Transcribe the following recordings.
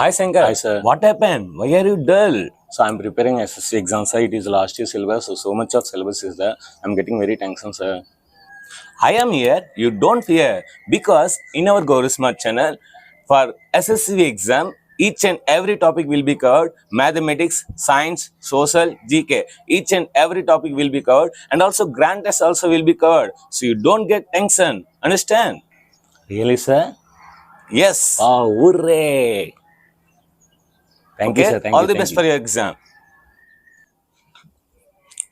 Hi Shankar. Hi, sir. What happened? Why are you dull? So I'm preparing SSC exam, sir. It is last year syllabus, so much of syllabus is there. I'm getting very tension, sir. I am here. You don't fear because in our Gauri Smart channel for SSC exam, each and every topic will be covered. Mathematics, science, social, GK. Each and every topic will be covered, and also grand test also will be covered. So you don't get tension. Understand? Really, sir? Yes. Oh, hooray! Thank you, Okay. sir. Thank All you. the Thank best you. for your exam.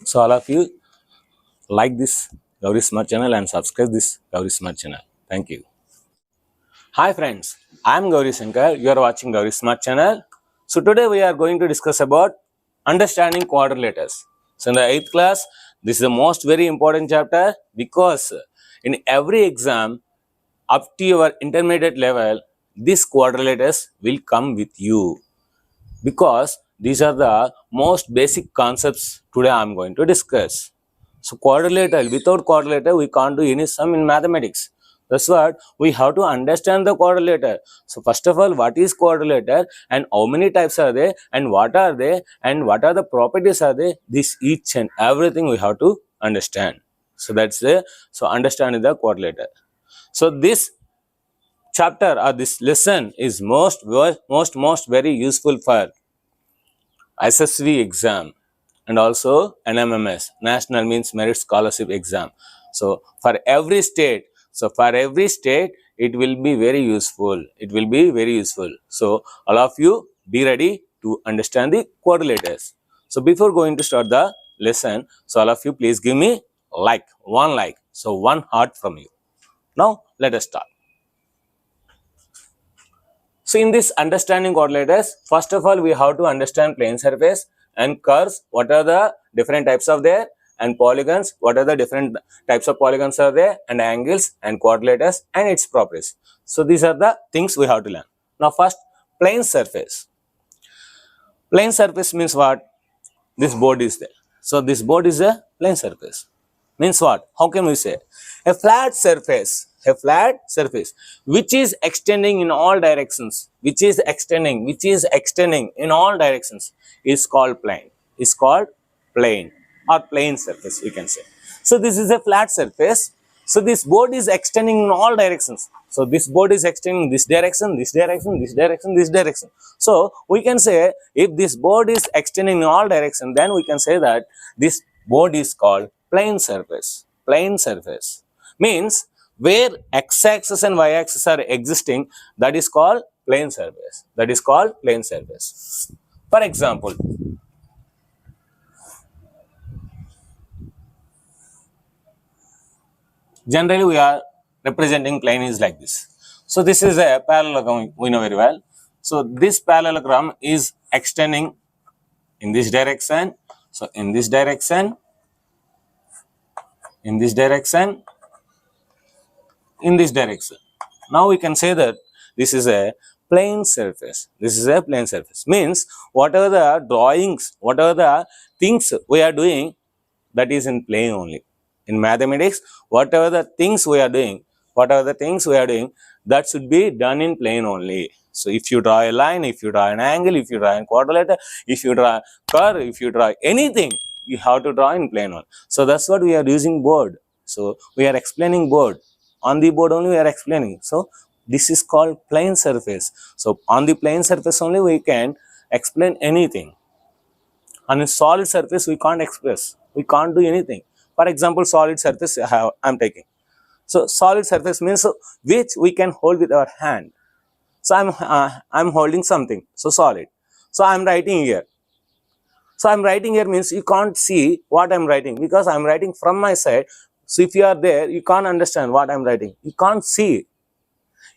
So all of you like this Gauri Smart channel and subscribe this Gauri Smart channel. Thank you. Hi friends, I am Gauri Shankar. You are watching Gauri Smart channel. So today we are going to discuss about understanding quadrilaters. So in the 8th class, this is the most very important chapter because in every exam up to your intermediate level, these quadrilaters will come with you because these are the most basic concepts today I am going to discuss. So quadrilateral, without quadrilateral, we can't do any sum in mathematics. That's what we have to understand the quadrilateral. So first of all, what is quadrilateral and how many types are there and what are they and what are the properties are they? This each and everything we have to understand. So that's the understanding the quadrilateral. So this chapter or this lesson is most very useful for Yashasvi exam and also NMMS, National Means Merit Scholarship exam. So for every state, it will be very useful. It will be very useful. So all of you be ready to understand the quadrilaters. So before going to start the lesson, so all of you please give me like, one like. So one heart from you. Now let us start. So in this understanding quadrilaters, first of all, we have to understand plane surface and curves, what are the different types of there, and polygons, what are the different types of polygons are there, and angles and quadrilaters and its properties. So these are the things we have to learn. Now first, plane surface. Plane surface means what? This board is there. So this board is a plane surface. Means what? How can we say? A flat surface which is extending in all directions, in all directions is called plane. Is called plane or plane surface, we can say. So this is a flat surface. So this board is extending in all directions. So this board is extending this direction, this direction, this direction, this direction. So we can say if this board is extending in all directions, then we can say that this board is called plane surface. Plane surface means where x-axis and y-axis are existing, that is called plane surface. That is called plane surface. For example, generally we are representing plane is like this. So this is a parallelogram, we know very well. So this parallelogram is extending in this direction. So in this direction, in this direction, in this direction. Now we can say that this is a plane surface. This is a plane surface. Means whatever the drawings, whatever the things we are doing, that is in plane only. In mathematics, whatever the things we are doing, that should be done in plane only. So if you draw a line, if you draw an angle, if you draw a quadrilateral, if you draw a curve, if you draw anything, you have to draw in plane only. So that's what we are using board. So we are explaining board. On the board only we are explaining. So this is called plane surface. So on the plane surface only we can explain anything. On a solid surface we can't express. We can't do anything. For example, solid surface I am taking. So solid surface means which we can hold with our hand. So I'm holding something. So solid. So I'm writing here. So I'm writing here means you can't see what I'm writing because I'm writing from my side. So if you are there, you can't understand what I'm writing. You can't see.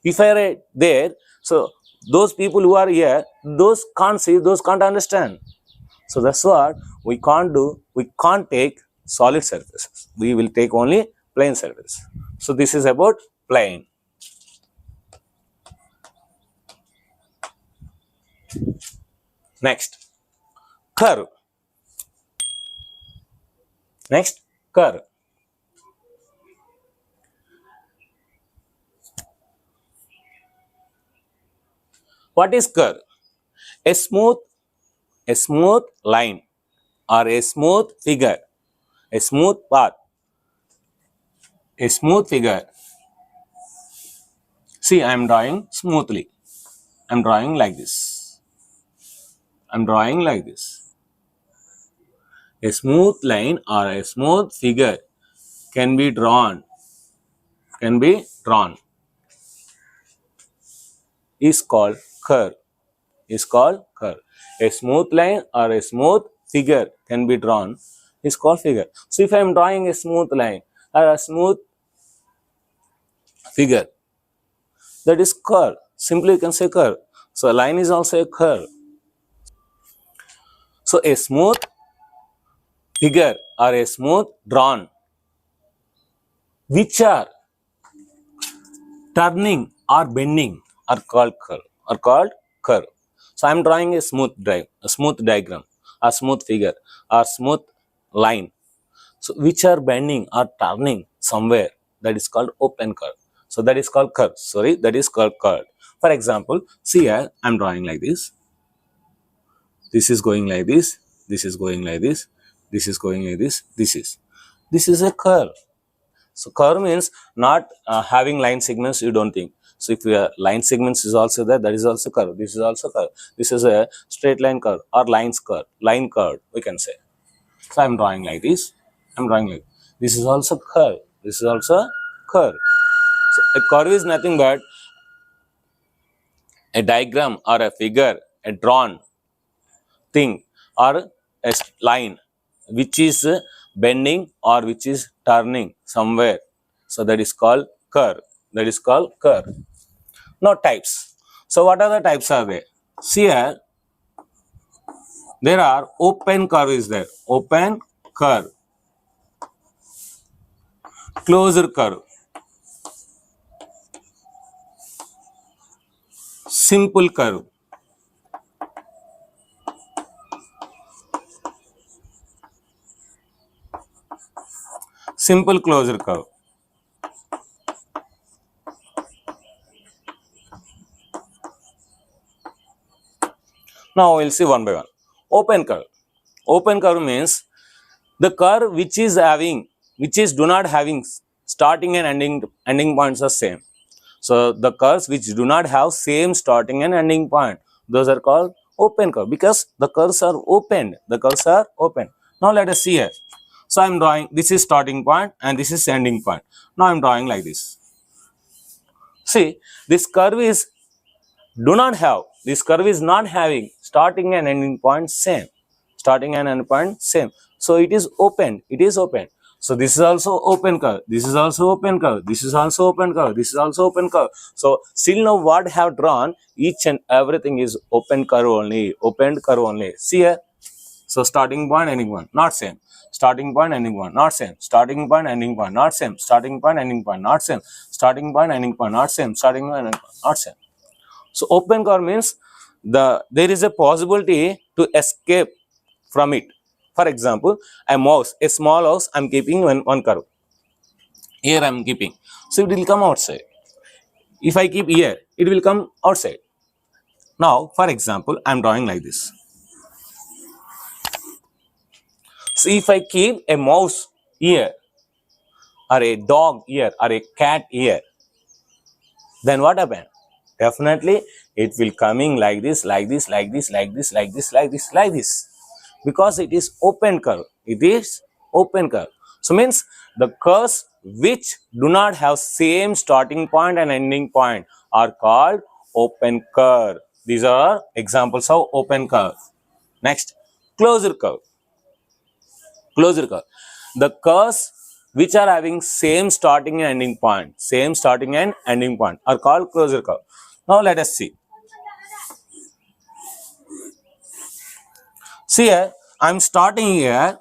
If I write there, so those people who are here, those can't see, those can't understand. So that's what we can't do. We can't take solid surfaces. We will take only plane surface. So this is about plane. Next, curve. Next, curve. What is curve? A smooth, a smooth line or a smooth figure, a smooth path, a smooth figure. See, I am drawing smoothly. I am drawing like this. I am drawing like this. A smooth line or a smooth figure can be drawn, can be drawn, is called curve, is called curve. A smooth line or a smooth figure can be drawn is called figure. So if I am drawing a smooth line or a smooth figure, that is curve. Simply you can say curve. So a line is also a curve. So a smooth figure or a smooth drawn which are turning or bending are called curve, are called curve. So I am drawing a smooth drive, a smooth diagram, a smooth figure, or smooth line. So which are bending or turning somewhere, that is called open curve. So that is called curve. Sorry, that is called curve. For example, see here I am drawing like this. This is going like this. This is going like this. This is going like this. This is a curve. So curve means not having line segments, you don't think. So if your line segments is also there, that is also curve. This is also curve. This is a straight line curve or lines curve, line curve, we can say. So I'm drawing like this. I'm drawing like this is also curve. This is also curve. So a curve is nothing but a diagram or a figure, a drawn thing or a line which is bending or which is turning somewhere. So that is called curve. That is called curve. Now types. So what are the types are there? See here, there are open curve is there. Open curve, closed curve, simple curve, simple closed curve. Now we'll see one by one. Open curve. Open curve means the curve which is do not having starting and ending points are same. So the curves which do not have same starting and ending point, those are called open curve because the curves are opened. The curves are open. Now let us see here. So I am drawing, this is starting point and this is ending point. Now I am drawing like this. See, this curve is do not have, this curve is not having starting and ending point same, starting and end point same. So it is open, it is open. So this is also open curve, this is also open curve, this is also open curve, this is also open curve. So still now what I have drawn, each and everything is open curve only, open curve only. See here. So starting point, ending point, not same. Starting point, ending point, not same. Starting point, ending point, not same. Starting point, ending point, not same. Starting point, ending point, not same. Starting point, ending point, not same. So open curve means there is a possibility to escape from it. For example, a mouse, a small house, I'm keeping one curve. Here I'm keeping. So it will come outside. If I keep here, it will come outside. Now, for example, I'm drawing like this. So if I keep a mouse here, or a dog here, or a cat here, then what happened? Definitely, it will coming like this, like this, like this, like this, like this, like this, like this. Because it is open curve. It is open curve. So means the curves which do not have same starting point and ending point are called open curve. These are examples of open curve. Next, closed curve. Closed curve. The curves which are having same starting and ending point, same starting and ending point are called closed curve. Now let us see. See here, I am starting here.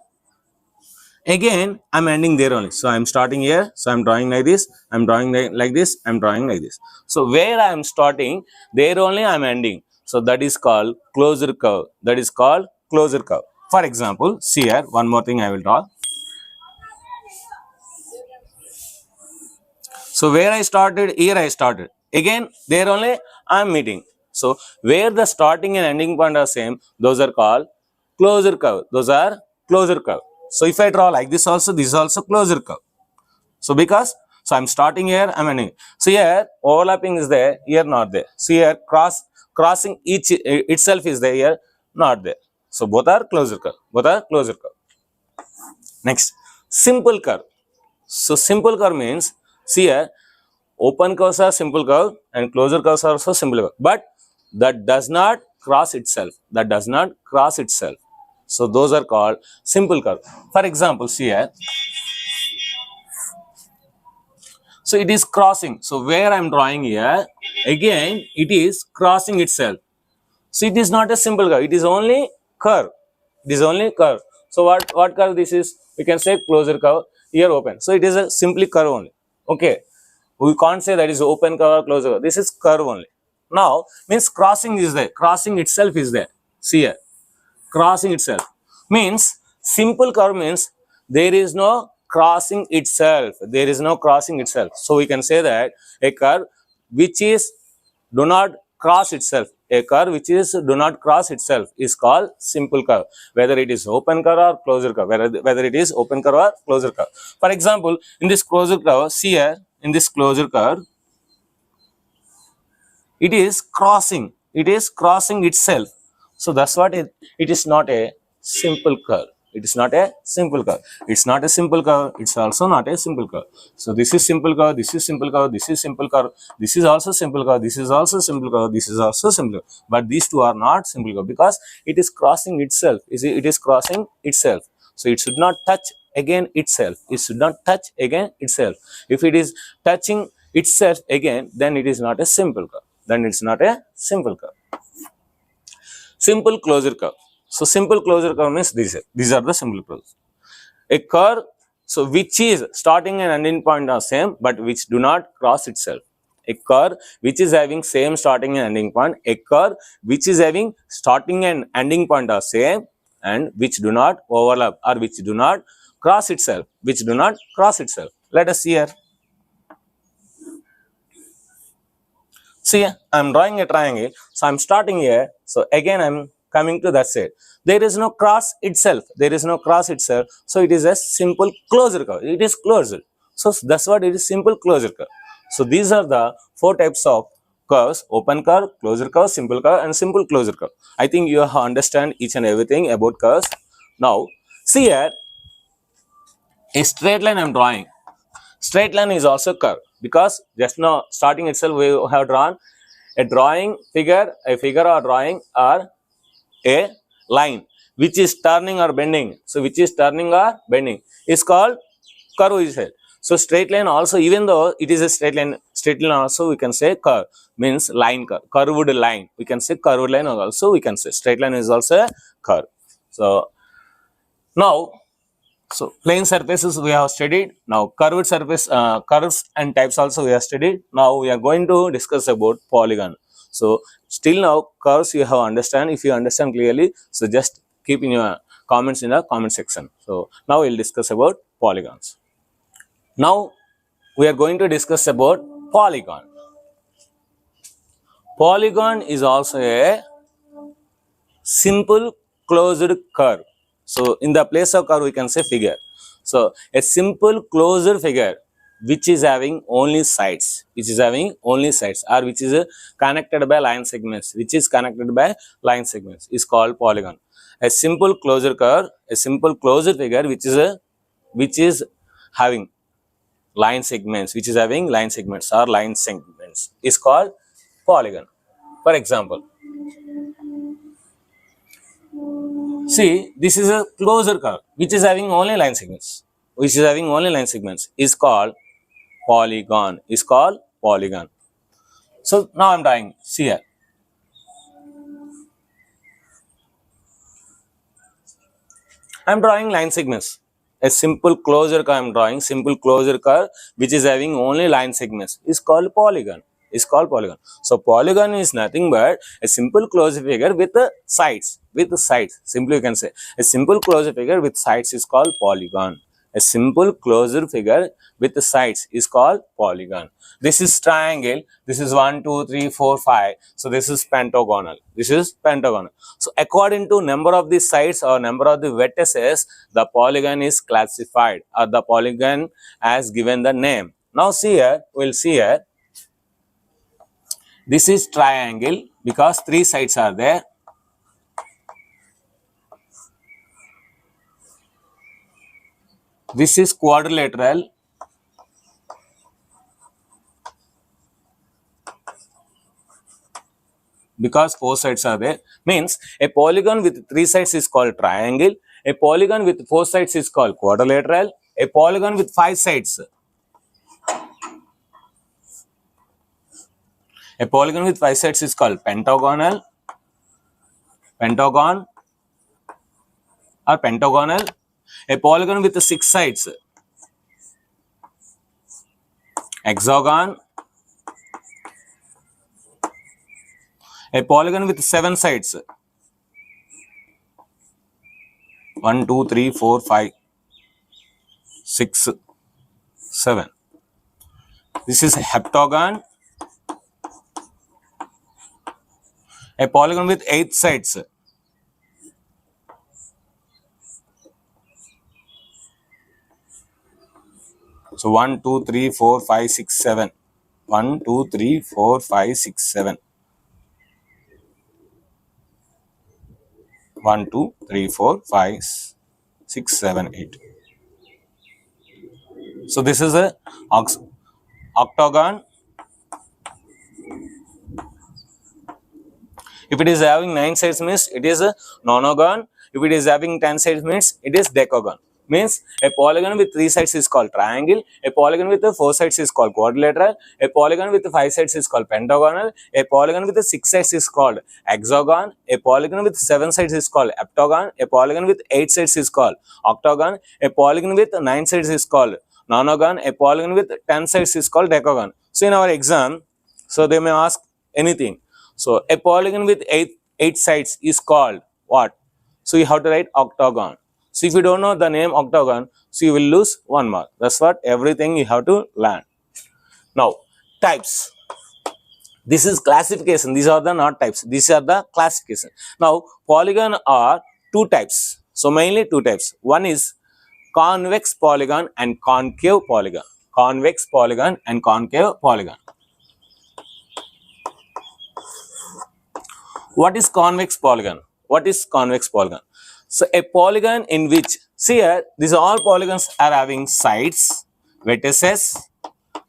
Again, I am ending there only. So I am starting here. So I am drawing like this. I am drawing like this. I am drawing like this. So where I am starting, there only I am ending. So that is called closed curve. That is called closed curve. For example, see here, one more thing I will draw. So where I started, here I started. Again, there only I am meeting. So where the starting and ending point are same, those are called closure curve. Those are closure curve. So if I draw like this also, this is also closure curve. So because, so I'm starting here, I'm ending. So here overlapping is there, here not there. So here crossing each itself is there, here not there. So both are closure curve. Both are closure curve. Next, simple curve. So simple curve means, see here, open curves are simple curve and closure curves are also simple curve. But that does not cross itself. That does not cross itself. So those are called simple curve. For example, see here. So it is crossing. So where I am drawing here, again it is crossing itself. So it is not a simple curve. It is only curve. It is only curve. So what curve this is? We can say closure curve. Here open. So it is a simply curve only. Okay. We can't say that is open curve or closure curve. This is curve only. Now means crossing is there. Crossing itself is there. See here. Crossing itself means simple curve means there is no crossing itself. There is no crossing itself. So we can say that a curve which is do not cross itself. A curve which is do not cross itself is called simple curve. Whether it is open curve or closure curve. Whether it is open curve or closure curve. For example, in this closure curve, see here, in this closure curve, it is crossing itself. So that's what it is not a simple curve. It is not a simple curve. It's not a simple curve. It's also not a simple curve. So this is simple curve. This is simple curve. This is simple curve. This is also simple curve. This is also simple curve. This is also simple curve. But these two are not simple curve because it is crossing itself. It is crossing itself. So it should not touch again itself. It should not touch again itself. If it is touching itself again, then it is not a simple curve. Then it's not a simple curve. Simple closure curve. So simple closure curve means these are the simple curves. A curve, so which is starting and ending point are same, but which do not cross itself. A curve which is having same starting and ending point. A curve which is having starting and ending point are same and which do not overlap or which do not cross itself. Which do not cross itself. Let us see here. See, I am drawing a triangle. So I am starting here. So again I am coming to that side. There is no cross itself. There is no cross itself. So it is a simple closure curve. It is closure. So that's what it is, simple closure curve. So these are the four types of curves: open curve, closure curve, simple curve, and simple closure curve. I think you have understand each and everything about curves. Now see here, a straight line I am drawing. Straight line is also curve because just now starting itself we have drawn a drawing figure, a figure or drawing or a line which is turning or bending. So which is turning or bending is called curve is here. So straight line also, even though it is a straight line also we can say curve, means line curve, curved line. We can say curved line also we can say. Straight line is also a curve. So now, so plane surfaces we have studied. Now curved surface, curves and types also we have studied. Now we are going to discuss about polygon. So still now curves you have understand. If you understand clearly, so just keep in your comments in the comment section. So now we will discuss about polygons. Now we are going to discuss about polygon. Polygon is also a simple closed curve. So in the place of curve we can say figure. So a simple closed figure which is having only sides, or which is connected by line segments, is called polygon. A simple closure curve, a simple closed figure which is having line segments, or line segments is called polygon. For example, see, this is a closure curve which is having only line segments. Is called polygon. So now I am drawing. See here. I am drawing line segments. A simple closure curve I am drawing. Simple closure curve which is having only line segments is called polygon. So polygon is nothing but a simple closure figure with sides. Simply you can say a simple closure figure with sides is called polygon. A simple closed figure with sides is called polygon. This is triangle. This is 1, 2, 3, 4, 5. So this is pentagonal. This is pentagonal. So according to number of the sides or number of the vertices, the polygon is classified or the polygon has given the name. Now see here, we'll see here. This is triangle because 3 sides are there. This is quadrilateral because 4 sides are there. Means a polygon with 3 sides is called triangle. A polygon with 4 sides is called quadrilateral. A polygon with 5 sides. A polygon with 5 sides is called pentagonal, pentagon or pentagonal. A polygon with 6 sides, hexagon. A polygon with 7 sides, 1, 2, 3, 4, 5, 6, 7. This is a heptagon. A polygon with 8 sides. So 1, 2, 3, 4, 5, 6, 7. 1, 2, 3, 4, 5, 6, 7. 1, 2, 3, 4, 5, 6, 7, 8. So this is a octagon. If it is having 9 sides means it is a nonagon. If it is having 10 sides means it is decagon. Means a polygon with 3 sides is called triangle. A polygon with 4 sides is called quadrilateral. A polygon with 5 sides is called pentagonal. A polygon with 6 sides is called hexagon. A polygon with 7 sides is called heptagon. A polygon with 8 sides is called octagon. A polygon with 9 sides is called nonagon. A polygon with 10 sides is called decagon. So in our exam, so they may ask anything. So a polygon with 8 sides is called what? So you have to write octagon. So if you don't know the name octagon, so you will lose 1 mark. That's what everything you have to learn. Now types. This is classification. These are the not types. These are the classification. Now polygon are 2 types. So mainly 2 types. One is convex polygon and concave polygon. Convex polygon and concave polygon. What is convex polygon? What is convex polygon? So a polygon in which, see here, these all polygons are having sides, vertices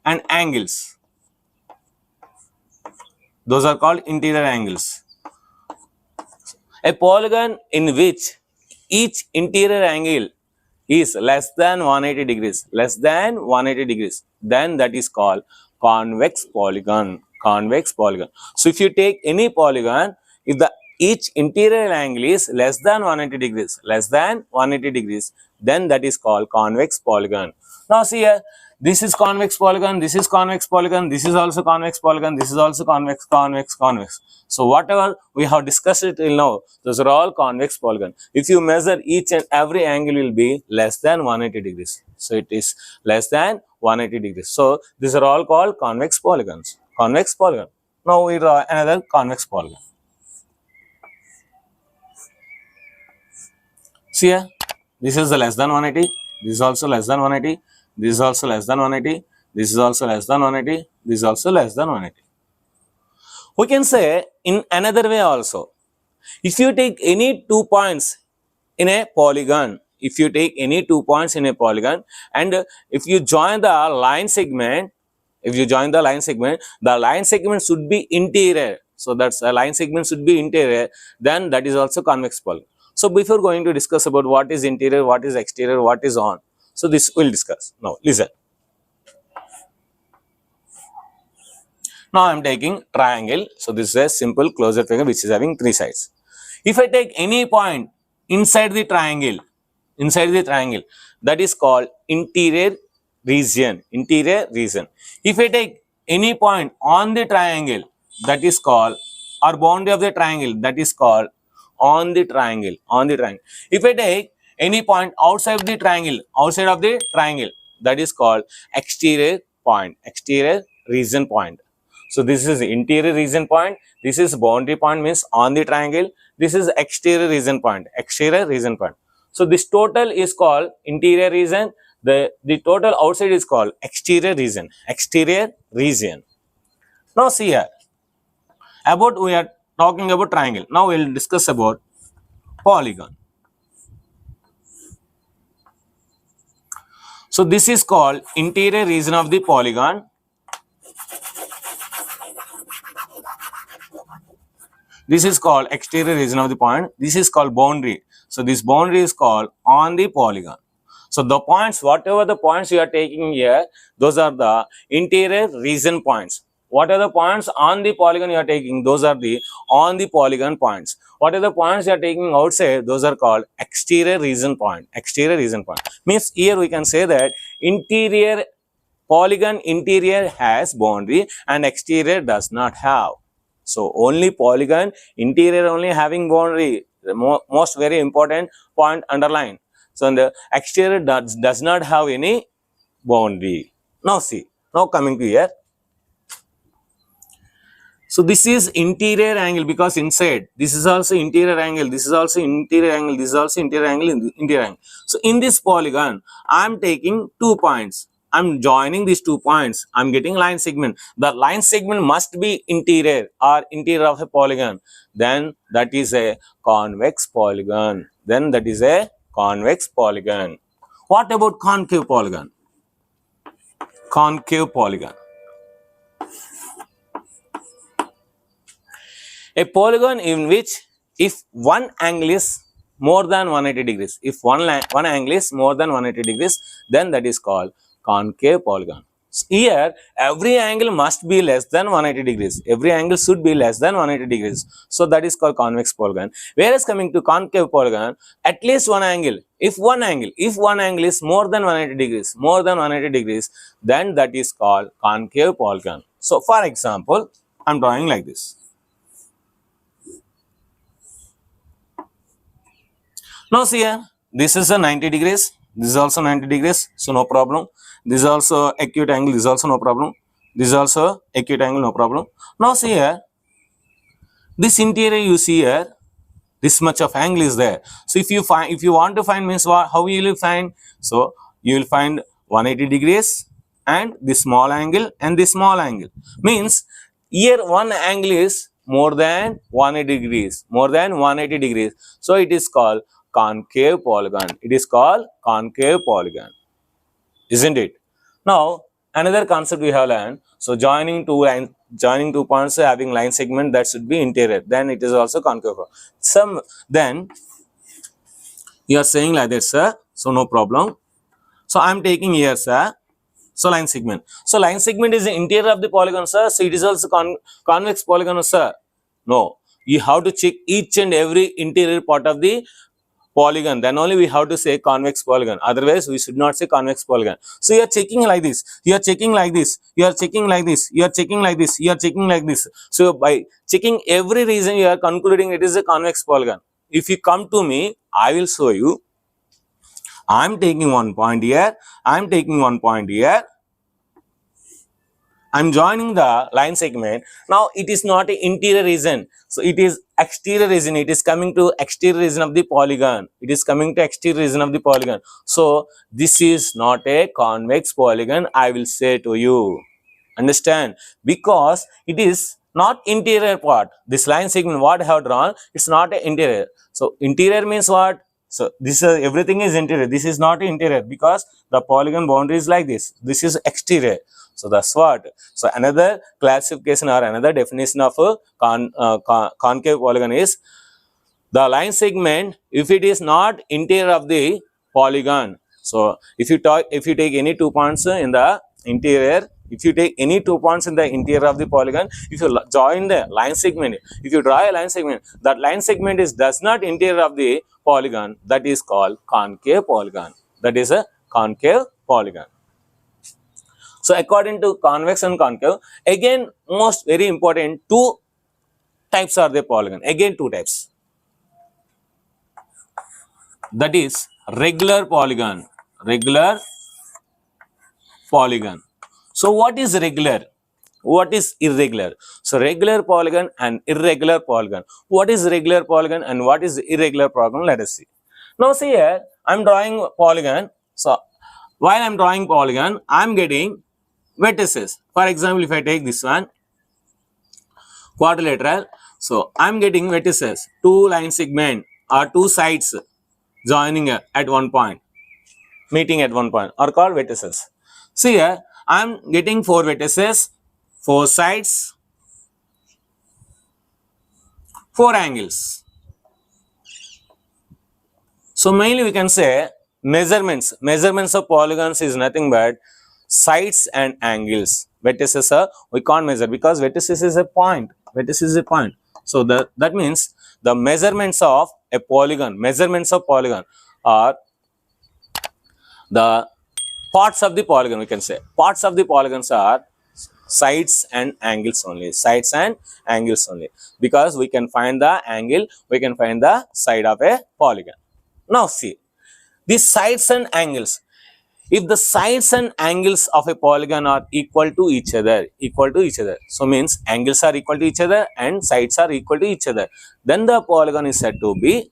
and angles. Those are called interior angles. A polygon in which each interior angle is less than 180 degrees, then that is called convex polygon. Convex polygon. So if you take any polygon, if the each interior angle is less than 180 degrees, then that is called convex polygon. Now see here, this is convex polygon, this is convex polygon, this is also convex polygon, this is also convex. So whatever we have discussed it till now, those are all convex polygon. If you measure each and every angle will be less than 180 degrees. So it is less than 180 degrees. So these are all called convex polygons. Convex polygon. Now we draw another convex polygon. See here, this is the less than 180, this is also less than 180, this is also less than 180, this is also less than 180, this is also less than 180. We can say in another way also, if you take any 2 points in a polygon, and if you join the line segment, the line segment should be interior. So that's a line segment should be interior, then that is also convex polygon. So before going to discuss about what is interior, what is exterior, what is on, so this we'll discuss. Now listen. Now I am taking triangle. So this is a simple closure figure which is having 3 sides. If I take any point inside the triangle, that is called interior region. If I take any point on the triangle, that is called, or boundary of the triangle, that is called on the triangle. If I take any point outside the triangle, that is called exterior point, exterior region point. So this is interior region point, this is boundary point means on the triangle, this is exterior region point, exterior region point. So this total is called interior region, the total outside is called exterior region, exterior region. Now see here, about we are talking about triangle, now we will discuss about polygon. So this is called interior region of the polygon. This is called exterior region of the point. This is called boundary. So this boundary is called on the polygon. So the points, whatever the points you are taking here, those are the interior region points. What are the points on the polygon you are taking? Those are the on the polygon points. What are the points you are taking outside? Those are called exterior region point. Exterior region point means here we can say that interior polygon interior has boundary and exterior does not have. So only polygon interior only having boundary. The most very important point underline. So the exterior does not have any boundary. Now see, now coming to here. So this is interior angle because inside this is also interior angle, this is also interior angle, this is also interior angle, interior angle. So in this polygon, I am taking 2 points. I am joining these 2 points. I am getting line segment. The line segment must be interior or interior of a polygon. Then that is a convex polygon. Then that is a convex polygon. What about concave polygon? Concave polygon. A polygon in which if one angle is more than 180 degrees, if one angle is more than 180 degrees, then that is called concave polygon. So here, every angle must be less than 180 degrees. Every angle should be less than 180 degrees. So that is called convex polygon. Whereas coming to concave polygon, at least one angle, if one angle is more than 180 degrees, then that is called concave polygon. So for example, I am drawing like this. Now see here, this is a 90 degrees, this is also 90 degrees, so no problem. This is also acute angle, this is also no problem. This is also acute angle, no problem. Now see here, this interior you see here, this much of angle is there. So if you want to find means what, how will you find? So you will find 180 degrees and this small angle and this small angle. Means here one angle is more than 180 degrees, more than 180 degrees. So it is called concave polygon. It is called concave polygon, isn't it? Now another concept we have learned. So joining two points having line segment, that should be interior. Then it is also concave. Then you are saying like that, sir. So no problem. So I am taking here, sir. So line segment. So line segment is the interior of the polygon, sir. So it is also convex polygon, sir. No, you have to check each and every interior part of the polygon, then only we have to say convex polygon. Otherwise we should not say convex polygon. So you are checking like this, you are checking like this, you are checking like this, you are checking like this, you are checking like this. So by checking every region you are concluding it is a convex polygon. If you come to me, I will show you. I am taking one point here, I am taking one point here, I am joining the line segment. Now it is not an interior region, so it is exterior region. It is coming to exterior region of the polygon. It is coming to exterior region of the polygon. So this is not a convex polygon, I will say to you. Understand? Because it is not interior part. This line segment what I have drawn, it's not an interior. So interior means what? So this is everything is interior. This is not interior because the polygon boundary is like this. This is exterior. So that's what. So another classification or another definition of a concave polygon is the line segment if it is not interior of the polygon. So if you take any 2 points in the interior, if you take any 2 points in the interior of the polygon, if you join the line segment, if you draw a line segment, that line segment does not interior of the polygon, that is called concave polygon. That is a concave polygon. So according to convex and concave, again most very important, 2 types are the polygon. Again 2 types. That is regular polygon. Regular polygon. So what is regular? What is irregular? So regular polygon and irregular polygon. What is regular polygon and what is irregular polygon? Let us see. Now see here, I'm drawing polygon. So while I'm drawing polygon, I'm getting vertices. For example, if I take this one, quadrilateral. So I'm getting vertices, two line segment or two sides joining at one point, meeting at one point are called vertices. See here, I'm getting four vertices, four sides, four angles. So mainly we can say measurements of polygons is nothing but sides and angles. Vertices are, we can't measure because vertices is a point. Vertices is a point. So that means the measurements of polygon are the parts of the polygon, we can say. Parts of the polygons are sides and angles only. Sides and angles only. Because we can find the angle, we can find the side of a polygon. Now see, these sides and angles. If the sides and angles of a polygon are equal to each other, so means angles are equal to each other and sides are equal to each other, then the polygon is said to be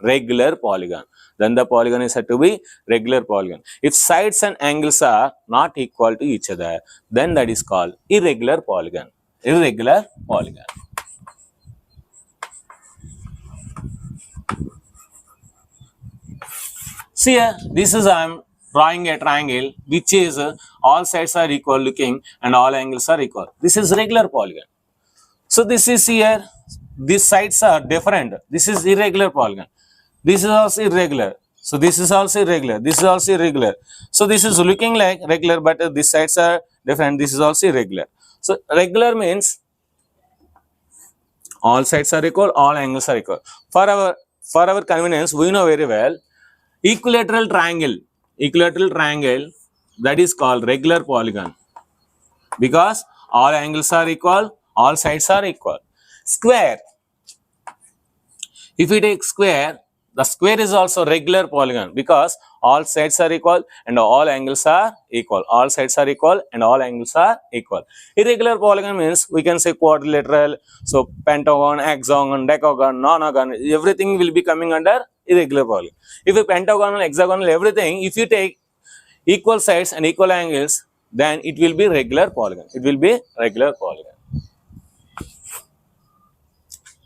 regular polygon. Then the polygon is said to be regular polygon. If sides and angles are not equal to each other, then that is called irregular polygon. Irregular polygon. See here, this is I'm drawing a triangle which is all sides are equal looking and all angles are equal. This is regular polygon. So this is here, these sides are different. This is irregular polygon. This is also irregular. So this is also irregular. This is also irregular. So this is looking like regular, but these sides are different. This is also irregular. So regular means all sides are equal, all angles are equal. For our convenience, we know very well equilateral triangle, that is called regular polygon because all angles are equal, all sides are equal. Square, if we take square, the square is also regular polygon because all sides are equal and all angles are equal. All sides are equal and all angles are equal. Irregular polygon means we can say quadrilateral, so pentagon, hexagon, decagon, nonagon, everything will be coming under irregular polygon. If a pentagonal, hexagonal, everything, if you take equal sides and equal angles, then it will be regular polygon. It will be regular polygon.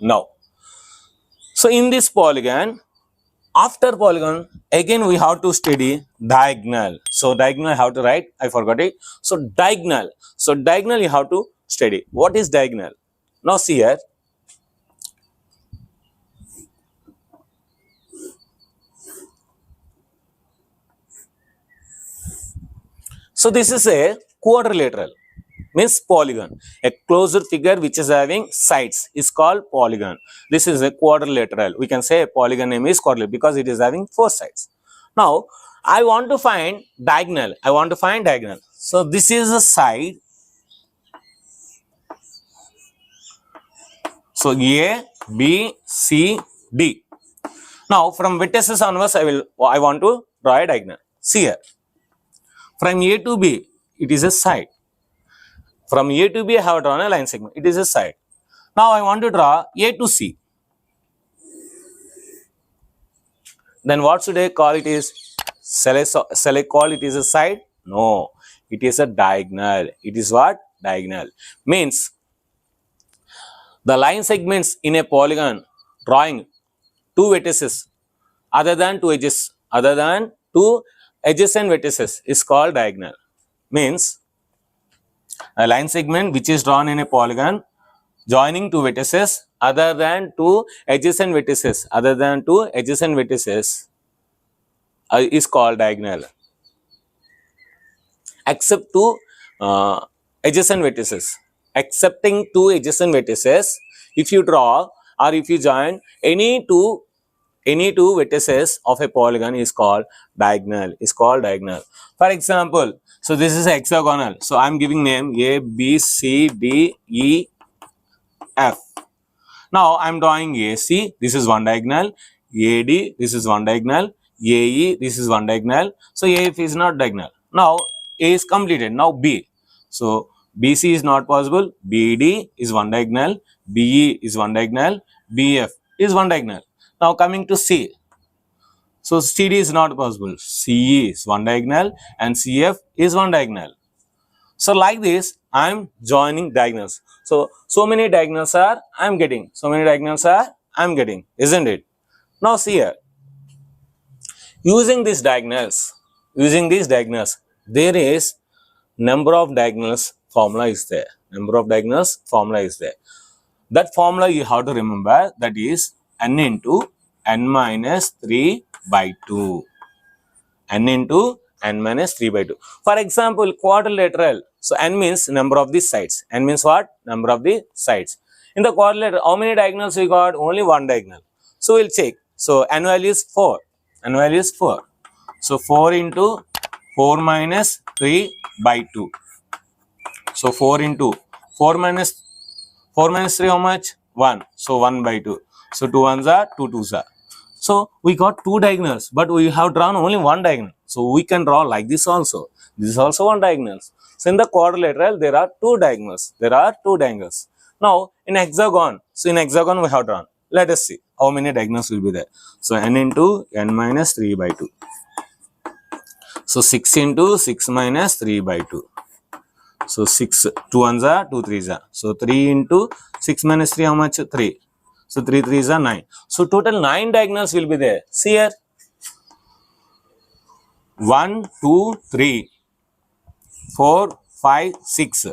Now, so in this polygon, after polygon, again we have to study diagonal. So diagonal I have to write, I forgot it. So diagonal you have to study. What is diagonal? Now see here. So this is a quadrilateral, means polygon. A closed figure which is having sides is called polygon. This is a quadrilateral. We can say a polygon name is quadrilateral because it is having four sides. Now, I want to find diagonal. So this is a side. So A, B, C, D. Now from vertices onwards, I want to draw a diagonal. See here. From A to B, it is a side. From A to B, I have drawn a line segment. It is a side. Now I want to draw A to C. Then what should I call it is? Shall I call it is a side? No. It is a diagonal. It is what? Diagonal. Means the line segments in a polygon drawing two vertices other than two edges, and vertices is called diagonal. Means a line segment which is drawn in a polygon joining two vertices other than two adjacent vertices, is called diagonal. Except two adjacent vertices. Excepting two adjacent vertices, if you draw or if you join any two vertices of a polygon is called diagonal. For example, so this is hexagonal. So I am giving name A, B, C, D, E, F. Now I am drawing AC. This is one diagonal. AD. This is one diagonal. AE, this is one diagonal. So AF is not diagonal. Now A is completed. Now B. So BC is not possible. BD is one diagonal. BE is one diagonal. BF is one diagonal. Now coming to C. So CD is not possible. CE is one diagonal and CF is one diagonal. So like this, I am joining diagonals. So many diagonals are I am getting. So many diagonals are I am getting, isn't it? Now see here. Using these diagonals, there is number of diagonals formula is there. Number of diagonals formula is there. That formula you have to remember, that is n into n minus 3 by 2. N into n minus 3 by 2. For example, quadrilateral. So n means number of the sides. N means what? Number of the sides. In the quadrilateral, how many diagonals we got? Only one diagonal. So we'll check. So n value is 4. N value is 4. So 4 into 4 minus 3 by 2. So 4 into 4 minus 3 how much? 1. So 1 by 2. So 2 ones are 2 twos are. So we got two diagonals, but we have drawn only one diagonal. So we can draw like this also. This is also one diagonal. So in the quadrilateral, there are two diagonals. Now in hexagon, we have drawn. Let us see how many diagonals will be there. So n into n minus 3 by 2. So 6 into 6 minus 3 by 2. So 6, 2 ones are 2 threes are. So 3 into 6 minus 3 how much? 3. So 3 threes are 9. So total 9 diagonals will be there. See here. 1, 2, 3, 4, 5, 6,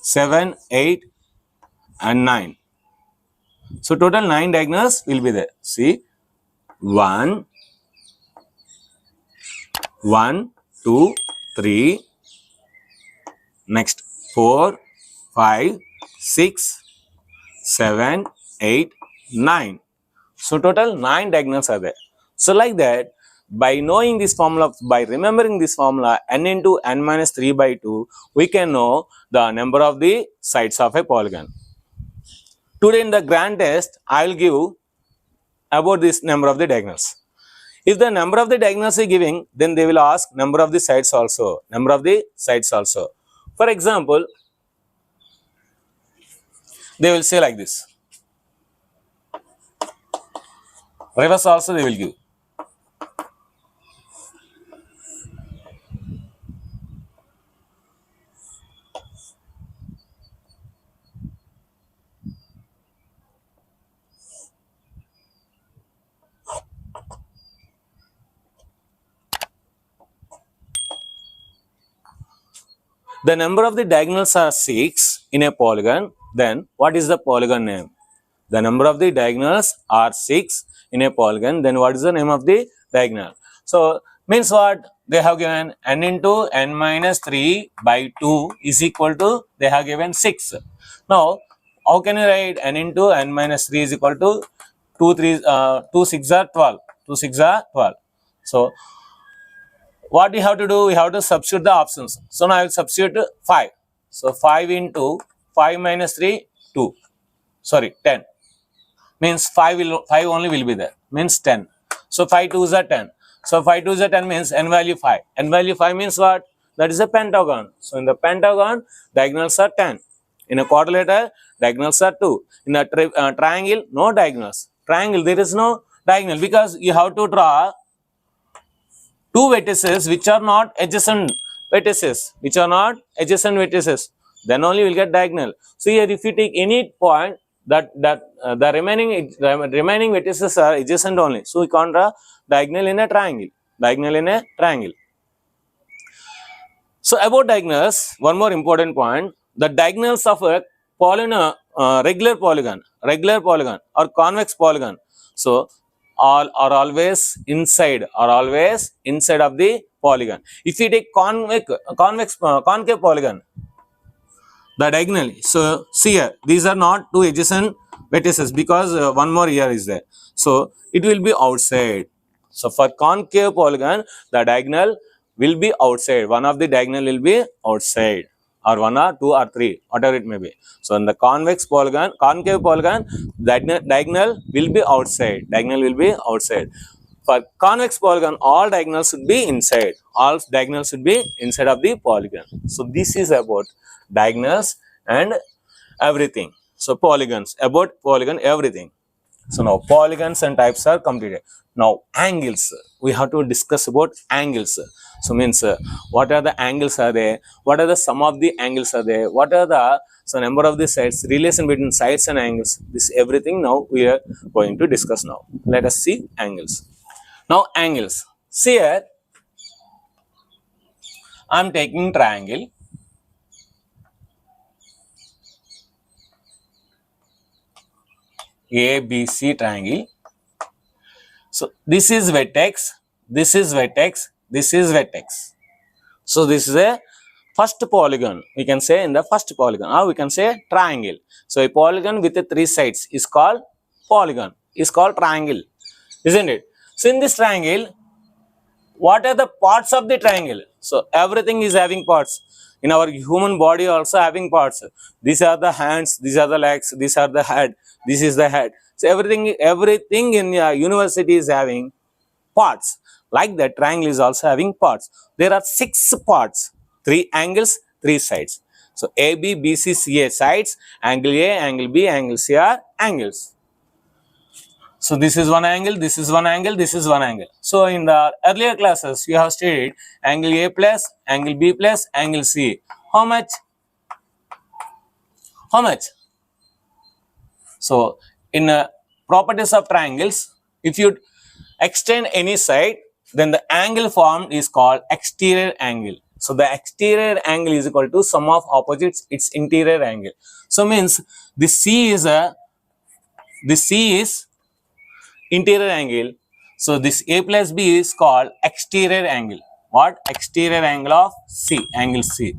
7, 8 and 9. So total 9 diagonals will be there. See. 1, 2, 3. Next 4, 5, 6, 7, 8, 9. So total 9 diagonals are there. So like that, by knowing this formula, by remembering this formula, n into n minus 3 by 2, we can know the number of the sides of a polygon. Today in the grand test, I will give about this number of the diagonals. If the number of the diagonals is giving, then they will ask number of the sides also. For example, they will say like this. Reverse also they will give. The number of the diagonals are 6 in a polygon. Then what is the polygon name? The number of the diagonals are 6 in a polygon. Then what is the name of the diagonal? So means what? They have given n into n minus 3 by 2 is equal to, they have given 6. Now how can you write n into n minus 3 is equal to 2 6 are 12. 2 6 are 12. So what we have to do? We have to substitute the options. So now I will substitute 5. So 5 into 5 minus 3, 2. Sorry, 10. Means 5 only will be there. Means 10. So 5 2s are 10. So 5 2s are 10 means n value 5. N value 5 means what? That is a pentagon. So in the pentagon, diagonals are 10. In a quadrilateral, diagonals are 2. In a triangle, no diagonals. Triangle, there is no diagonal because you have to draw two vertices which are not adjacent vertices. Then only you will get diagonal. So here if you take any point that the remaining vertices are adjacent only. So we can't draw diagonal in a triangle. So about diagonals, one more important point. The diagonals of a regular polygon or convex polygon. So all are always inside of the polygon. If you take concave polygon, the diagonal. So see here, these are not two adjacent vertices because one more here is there. So it will be outside. So for concave polygon, the diagonal will be outside. One of the diagonal will be outside, or 1 or 2 or 3, whatever it may be. So in the concave polygon, diagonal will be outside. For convex polygon, all diagonals should be inside. All diagonals should be inside of the polygon. So this is about diagonals and everything. So polygons, about polygon, everything. So now polygons and types are completed. Now angles, we have to discuss about angles. So means what are the angles are there? What are the sum of the angles are there? What are the number of the sides? Relation between sides and angles. This everything now we are going to discuss now. Let us see angles. Now angles. See here, I am taking triangle. ABC triangle. So this is vertex, this is vertex, this is vertex. So this is a first polygon. We can say in the first polygon, or we can say triangle. So a polygon with three sides is called polygon, is called triangle, isn't it? So in this triangle, what are the parts of the triangle? So everything is having parts. In our human body also having parts. These are the hands, these are the legs, these are the head, this is the head. So everything in university is having parts. Like that, triangle is also having parts. There are 6 parts, 3 angles, 3 sides. So AB, BC, CA sides, angle A, angle B, angle C are angles. So this is one angle, this is one angle, this is one angle. So in the earlier classes, you have studied angle A plus, angle B plus, angle C. How much? How much? So in properties of triangles, if you extend any side, then the angle formed is called exterior angle. So the exterior angle is equal to sum of opposites its interior angle. So means this C is interior angle. So this A plus B is called exterior angle. What? Exterior angle of C, angle C.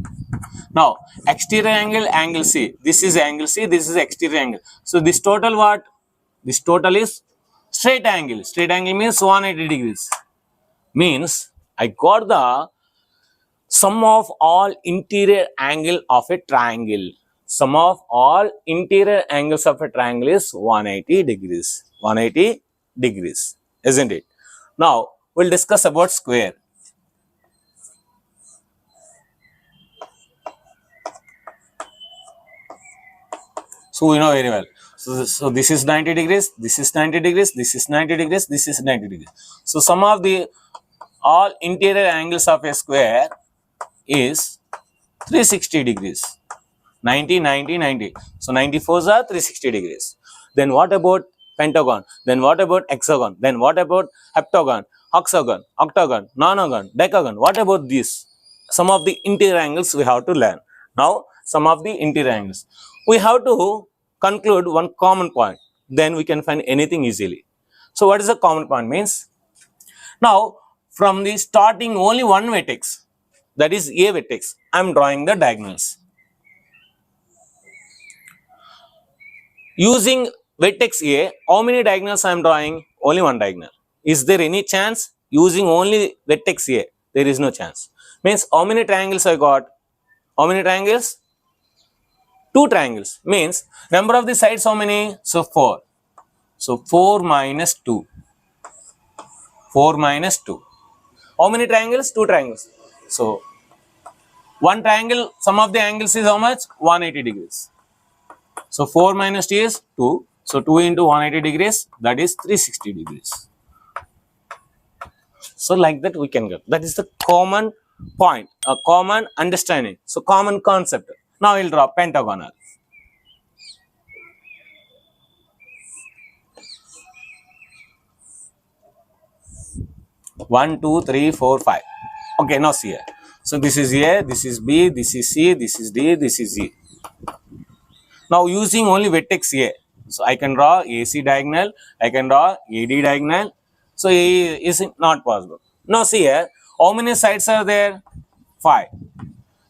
Now exterior angle, angle C. This is angle C, this is exterior angle. So this total what? This total is straight angle. Straight angle means 180 degrees. Means I got the sum of all interior angle of a triangle. Sum of all interior angles of a triangle is 180 degrees. 180 degrees, isn't it? Now we'll discuss about square. So we know very well. So this is 90 degrees, this is 90 degrees, this is 90 degrees, this is 90 degrees. So sum of the all interior angles of a square is 360 degrees. 90, 90, 90. So 94s are 360 degrees. Then what about pentagon? Then what about hexagon? Then what about heptagon, hexagon, octagon, nonagon, decagon? What about these? Some of the interior angles we have to learn. Now, some of the interior angles. We have to conclude one common point. Then we can find anything easily. So, what is the common point means? Now, from the starting only one vertex, that is A vertex, I am drawing the diagonals. Using vertex A, how many diagonals I am drawing? Only one diagonal. Is there any chance? Using only vertex A, there is no chance. Means how many triangles I got? How many triangles? 2 triangles. Means number of the sides how many? So 4. So 4 minus 2. 4 minus 2. How many triangles? 2 triangles. So one triangle, sum of the angles is how much? 180 degrees. So 4 minus 2 is 2. So 2 into 180 degrees, that is 360 degrees. So like that we can get. That is the common point, a common understanding. So common concept. Now we'll draw pentagonal. One, two, three, four, 5. Okay, now see here. So this is A, this is B, this is C, this is D, this is E. Now using only vertex A, so I can draw AC diagonal, I can draw AD diagonal. So A is not possible. Now see here, how many sides are there? 5.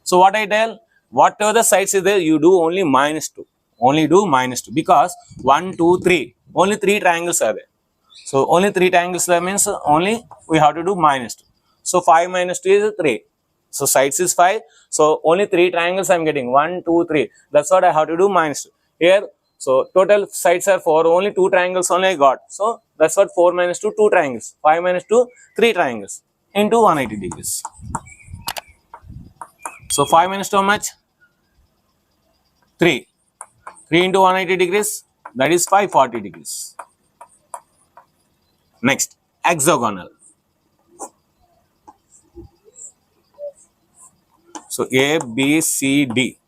So what I tell, whatever the sides is there, you do only minus 2. Only do minus 2 because 1, 2, 3. Only 3 triangles are there. So only 3 triangles there means only we have to do minus 2. So 5 minus 2 is 3. So sides is 5. So only 3 triangles I am getting. 1, 2, 3. That's what I have to do minus 2. Here So total sides are 4, only 2 triangles only I got. So that's what 4 minus 2, 2 triangles, 5 minus 2, 3 triangles into 180 degrees. So 5 minus 2 how much? 3. 3 into 180 degrees, that is 540 degrees. Next, hexagonal. So A, B, C, D,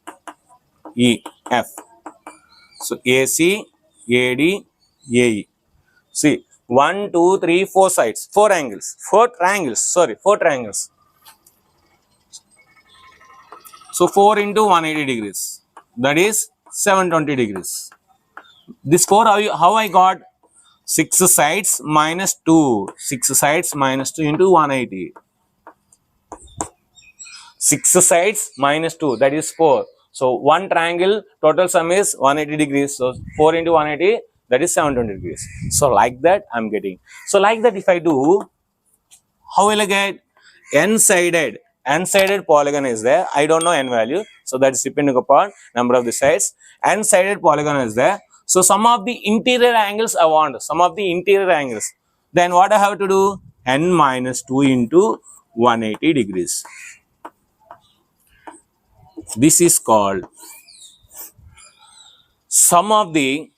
E, F. So AC, AD, AE. See, 1, 2, 3, 4 sides, 4 angles, 4 triangles, sorry, 4 triangles. So 4 into 180 degrees, that is 720 degrees. This 4, how I got? 6 sides minus 2, 6 sides minus 2 into 180. 6 sides minus 2, that is 4. So one triangle total sum is 180 degrees. So 4 into 180, that is 720 degrees. So like that I'm getting. So like that if I do, how will I get? N-sided polygon is there. I don't know n value. So that is depending upon number of the sides. N-sided polygon is there. So some of the interior angles I want. Some of the interior angles. Then what I have to do? N minus 2 into 180 degrees. This is called sum of the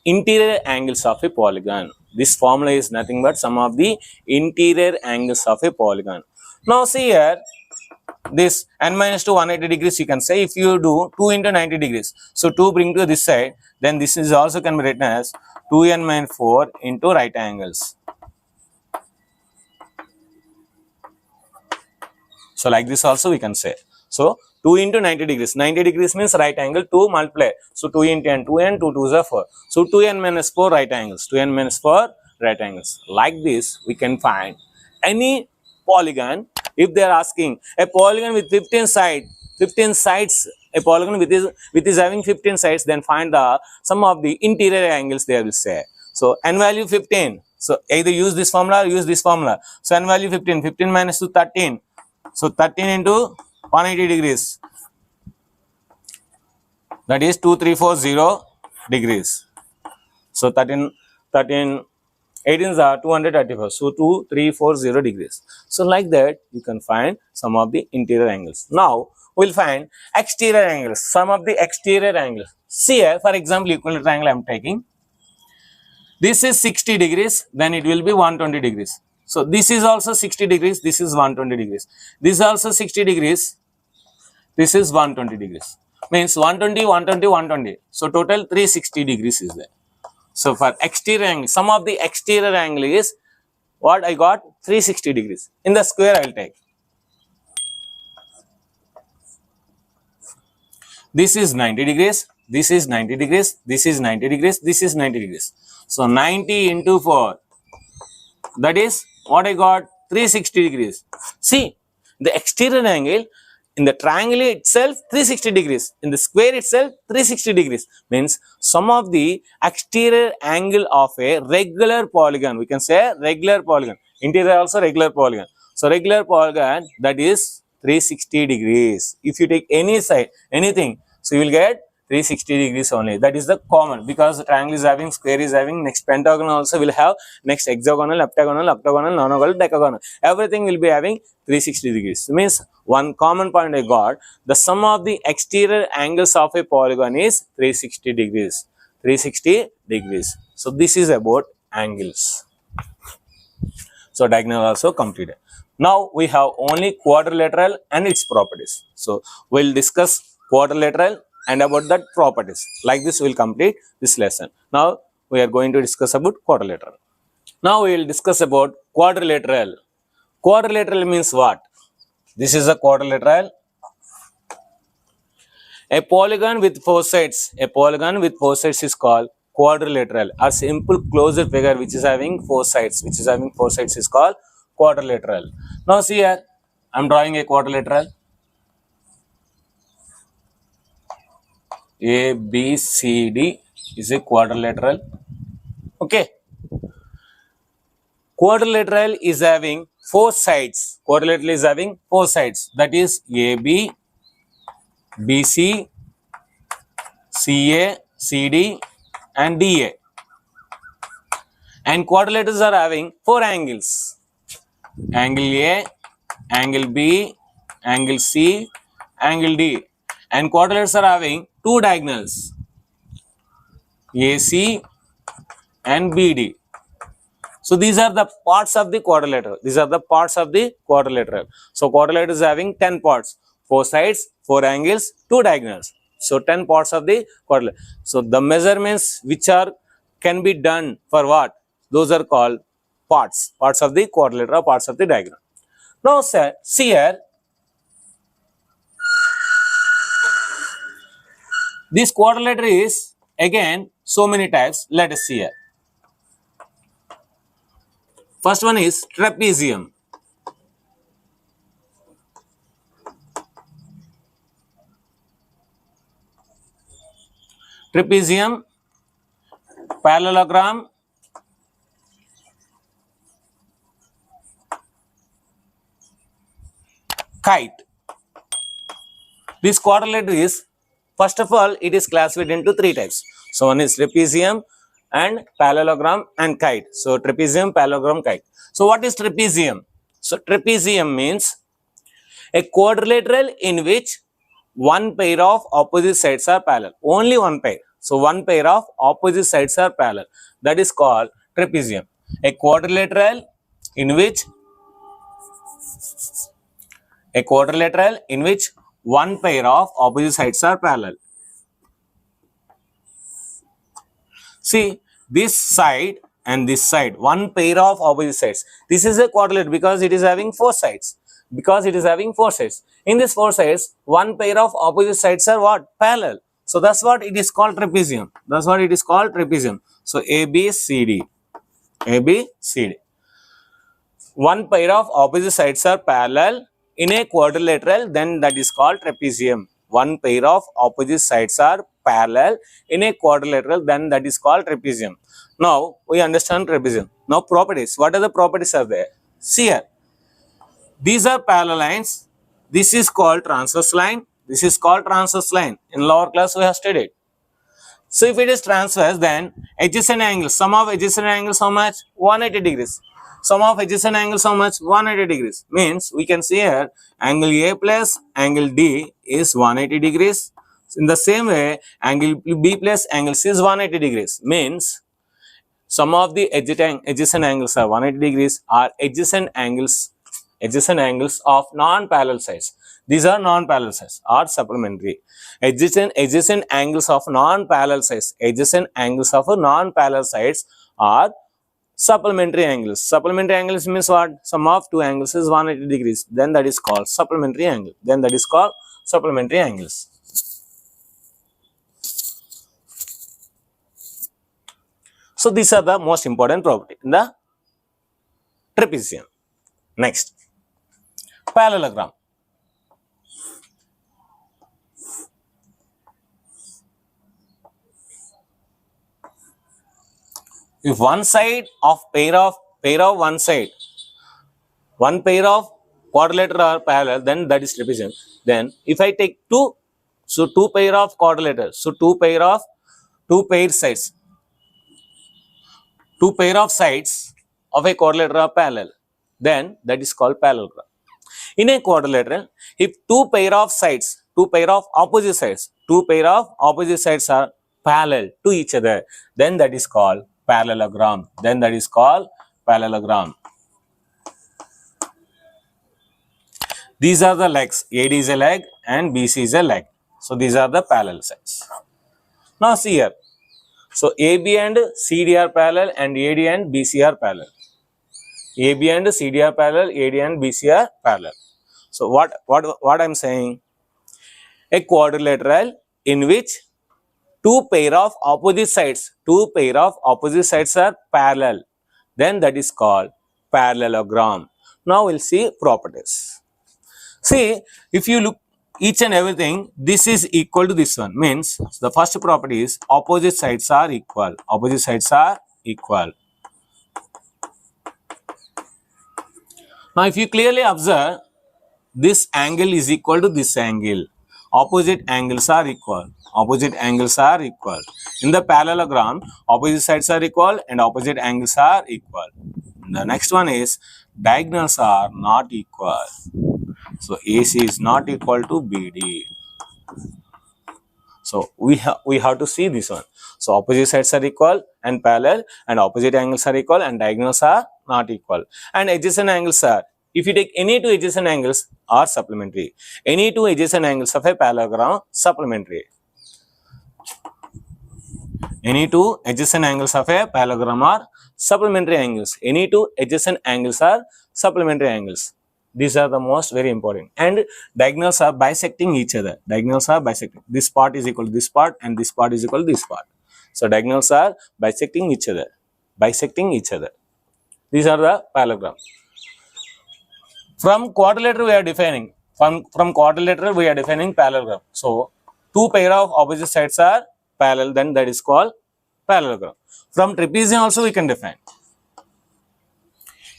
interior angles of a polygon. This formula is nothing but sum of the interior angles of a polygon. Now see here, this n minus 2 180 degrees you can say if you do 2 into 90 degrees. So 2 bring to this side, then this is also can be written as 2n minus 4 into right angles. So like this also we can say. So 2 into 90 degrees. 90 degrees means right angle, 2 multiply. So 2 into n, 2n, 2 2s are 4. So 2n minus 4 right angles. 2n minus 4 right angles. Like this we can find any polygon. If they are asking a polygon with 15 sides, a polygon with is having 15 sides, then find the sum of the interior angles they will say. So n value 15. So either use this formula or use this formula. So n value 15. 15 minus 2 13. So 13 into 180 degrees, that is 2340 degrees. So 13 18s are 234. So 2340 degrees. So like that you can find some of the interior angles. Now we'll find exterior angles, some of the exterior angles. See here, for example, equivalent triangle I am taking. This is 60 degrees, then it will be 120 degrees. So this is also 60 degrees, this is 120 degrees. This is also 60 degrees, this is 120 degrees. Means 120, 120, 120. So total 360 degrees is there. So for exterior angle, some of the exterior angle is what I got? 360 degrees. In the square I will take. This is 90 degrees, this is 90 degrees, this is 90 degrees, this is 90 degrees. So 90 into 4, that is what I got? 360 degrees. See, the exterior angle in the triangle itself 360 degrees, in the square itself 360 degrees, means sum of the exterior angle of a regular polygon. We can say regular polygon, interior also regular polygon. So regular polygon, that is 360 degrees. If you take any side, anything, so you will get 360 degrees only. That is the common, because the triangle is having, square is having, next pentagon also will have, next hexagonal, octagonal, nonagonal, decagonal. Everything will be having 360 degrees. Means one common point I got, the sum of the exterior angles of a polygon is 360 degrees. 360 degrees. So this is about angles. So diagonal also completed. Now we have only quadrilateral and its properties. So we'll discuss quadrilateral and about that properties. Like this we'll complete this lesson. Now we are going to discuss about quadrilateral. Now we will discuss about quadrilateral. Quadrilateral means what? This is a quadrilateral. A polygon with 4 sides. A polygon with 4 sides is called quadrilateral. A simple closed figure which is having 4 sides. Which is having 4 sides is called quadrilateral. Now see here, I am drawing a quadrilateral. A, B, C, D is a quadrilateral. Okay. Quadrilateral is having 4 sides. Quadrilateral is having 4 sides. That is AB, BC, CA CD, and DA. And quadrilaterals are having 4 angles. Angle A, angle B, angle C, angle D. And quadrilaterals are having 2 diagonals, AC and BD. So these are the parts of the quadrilateral. These are the parts of the quadrilateral. So quadrilateral is having 10 parts, 4 sides, 4 angles, 2 diagonals. So 10 parts of the quadrilateral. So the measurements which are can be done for what? Those are called parts of the quadrilateral, parts of the diagram. Now sir, see here, this quadrilateral is again so many types. Let us see here. First one is trapezium. Trapezium, parallelogram, kite. This quadrilateral is, first of all, it is classified into 3 types. So one is trapezium and parallelogram and kite. So trapezium, parallelogram, kite. So what is trapezium? So trapezium means a quadrilateral in which one pair of opposite sides are parallel. Only one pair. So one pair of opposite sides are parallel. That is called trapezium. A quadrilateral in which one pair of opposite sides are parallel. See, this side and this side, one pair of opposite sides. This is a quadrilateral because it is having 4 sides. In these 4 sides, one pair of opposite sides are what? Parallel. So that's what it is called trapezium. So ABCD. One pair of opposite sides are parallel in a quadrilateral, then that is called trapezium. One pair of opposite sides are parallel in a quadrilateral, then that is called trapezium. Now we understand trapezium. Now properties. What are the properties are there? See here. These are parallel lines. This is called transverse line. In lower class we have studied. So if it is transverse, then adjacent angles, sum of adjacent angles how much? 180 degrees. Sum of adjacent angles how much? 180 degrees. Means we can see here angle A plus angle D is 180 degrees. In the same way, angle B plus angle C is 180 degrees. Means sum of the adjacent angles are 180 degrees, are adjacent angles of non-parallel sides. These are non-parallel sides or supplementary. Adjacent angles of non-parallel sides. Are supplementary angles. Supplementary angles means what? Sum of 2 angles is 180 degrees. Then that is called supplementary angle. So these are the most important property in the trapezium. Next, parallelogram. If one side of one pair of quadrilateral are parallel, then that is trapezium. Then if I take two pair of quadrilateral, two pair of sides of a quadrilateral are parallel, then that is called parallelogram. In a quadrilateral, if two pair of opposite sides are parallel to each other, then that is called parallelogram. These are the legs. AD is a leg and BC is a leg. So these are the parallel sides. Now see here. So AB and CD are parallel and AD and BC are parallel. AB and CD are parallel, AD and BC are parallel. So what I'm saying? A quadrilateral in which two pair of opposite sides are parallel, then that is called parallelogram. Now we'll see properties. See, if you look each and everything, this is equal to this one. Means the first property is opposite sides are equal. Now if you clearly observe, this angle is equal to this angle. opposite angles are equal. Opposite angles are equal. In the parallelogram, opposite sides are equal and opposite angles are equal. The next one is diagonals are not equal. So AC is not equal to BD. So we have to see this one. So opposite sides are equal and parallel, and opposite angles are equal and diagonals are not equal. And adjacent angles are, if you take any two adjacent angles, are supplementary. Any two adjacent angles of a parallelogram supplementary. Any two adjacent angles of a parallelogram are supplementary angles. Any two adjacent angles are supplementary angles. These are the most very important. And diagonals are bisecting each other. Diagonals are bisecting. This part is equal to this part and this part is equal to this part. So diagonals are bisecting each other. Bisecting each other. These are the parallelogram. From quadrilateral we are defining. From quadrilateral we are defining parallelogram. So two pair of opposite sides are parallel, then that is called parallelogram. From trapezium also we can define.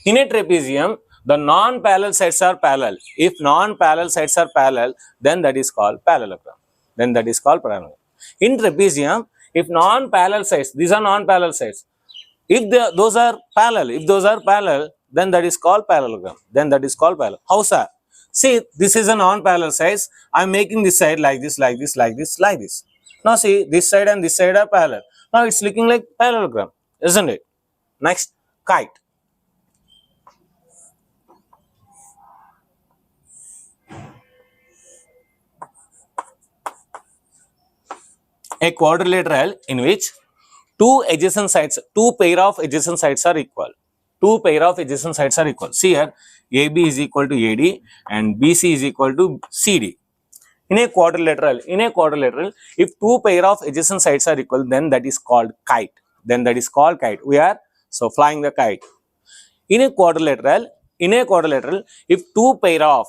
In a trapezium, the non-parallel sides are parallel. If non-parallel sides are parallel, then that is called parallelogram. Then that is called parallelogram. In trapezium, if non-parallel sides, these are non-parallel sides. If those are parallel, then that is called parallelogram. Then that is called parallel. How, sir? See, this is a non-parallel sides. I am making this side like this, like this, like this, like this. Now see, this side and this side are parallel. Now it's looking like parallelogram, isn't it? Next, kite. A quadrilateral in which two pair of adjacent sides are equal. Two pair of adjacent sides are equal. See here, AB is equal to AD and BC is equal to CD. In a quadrilateral, if two pair of adjacent sides are equal, then that is called kite. Then that is called kite. We are so flying the kite. In a quadrilateral, if two pair of,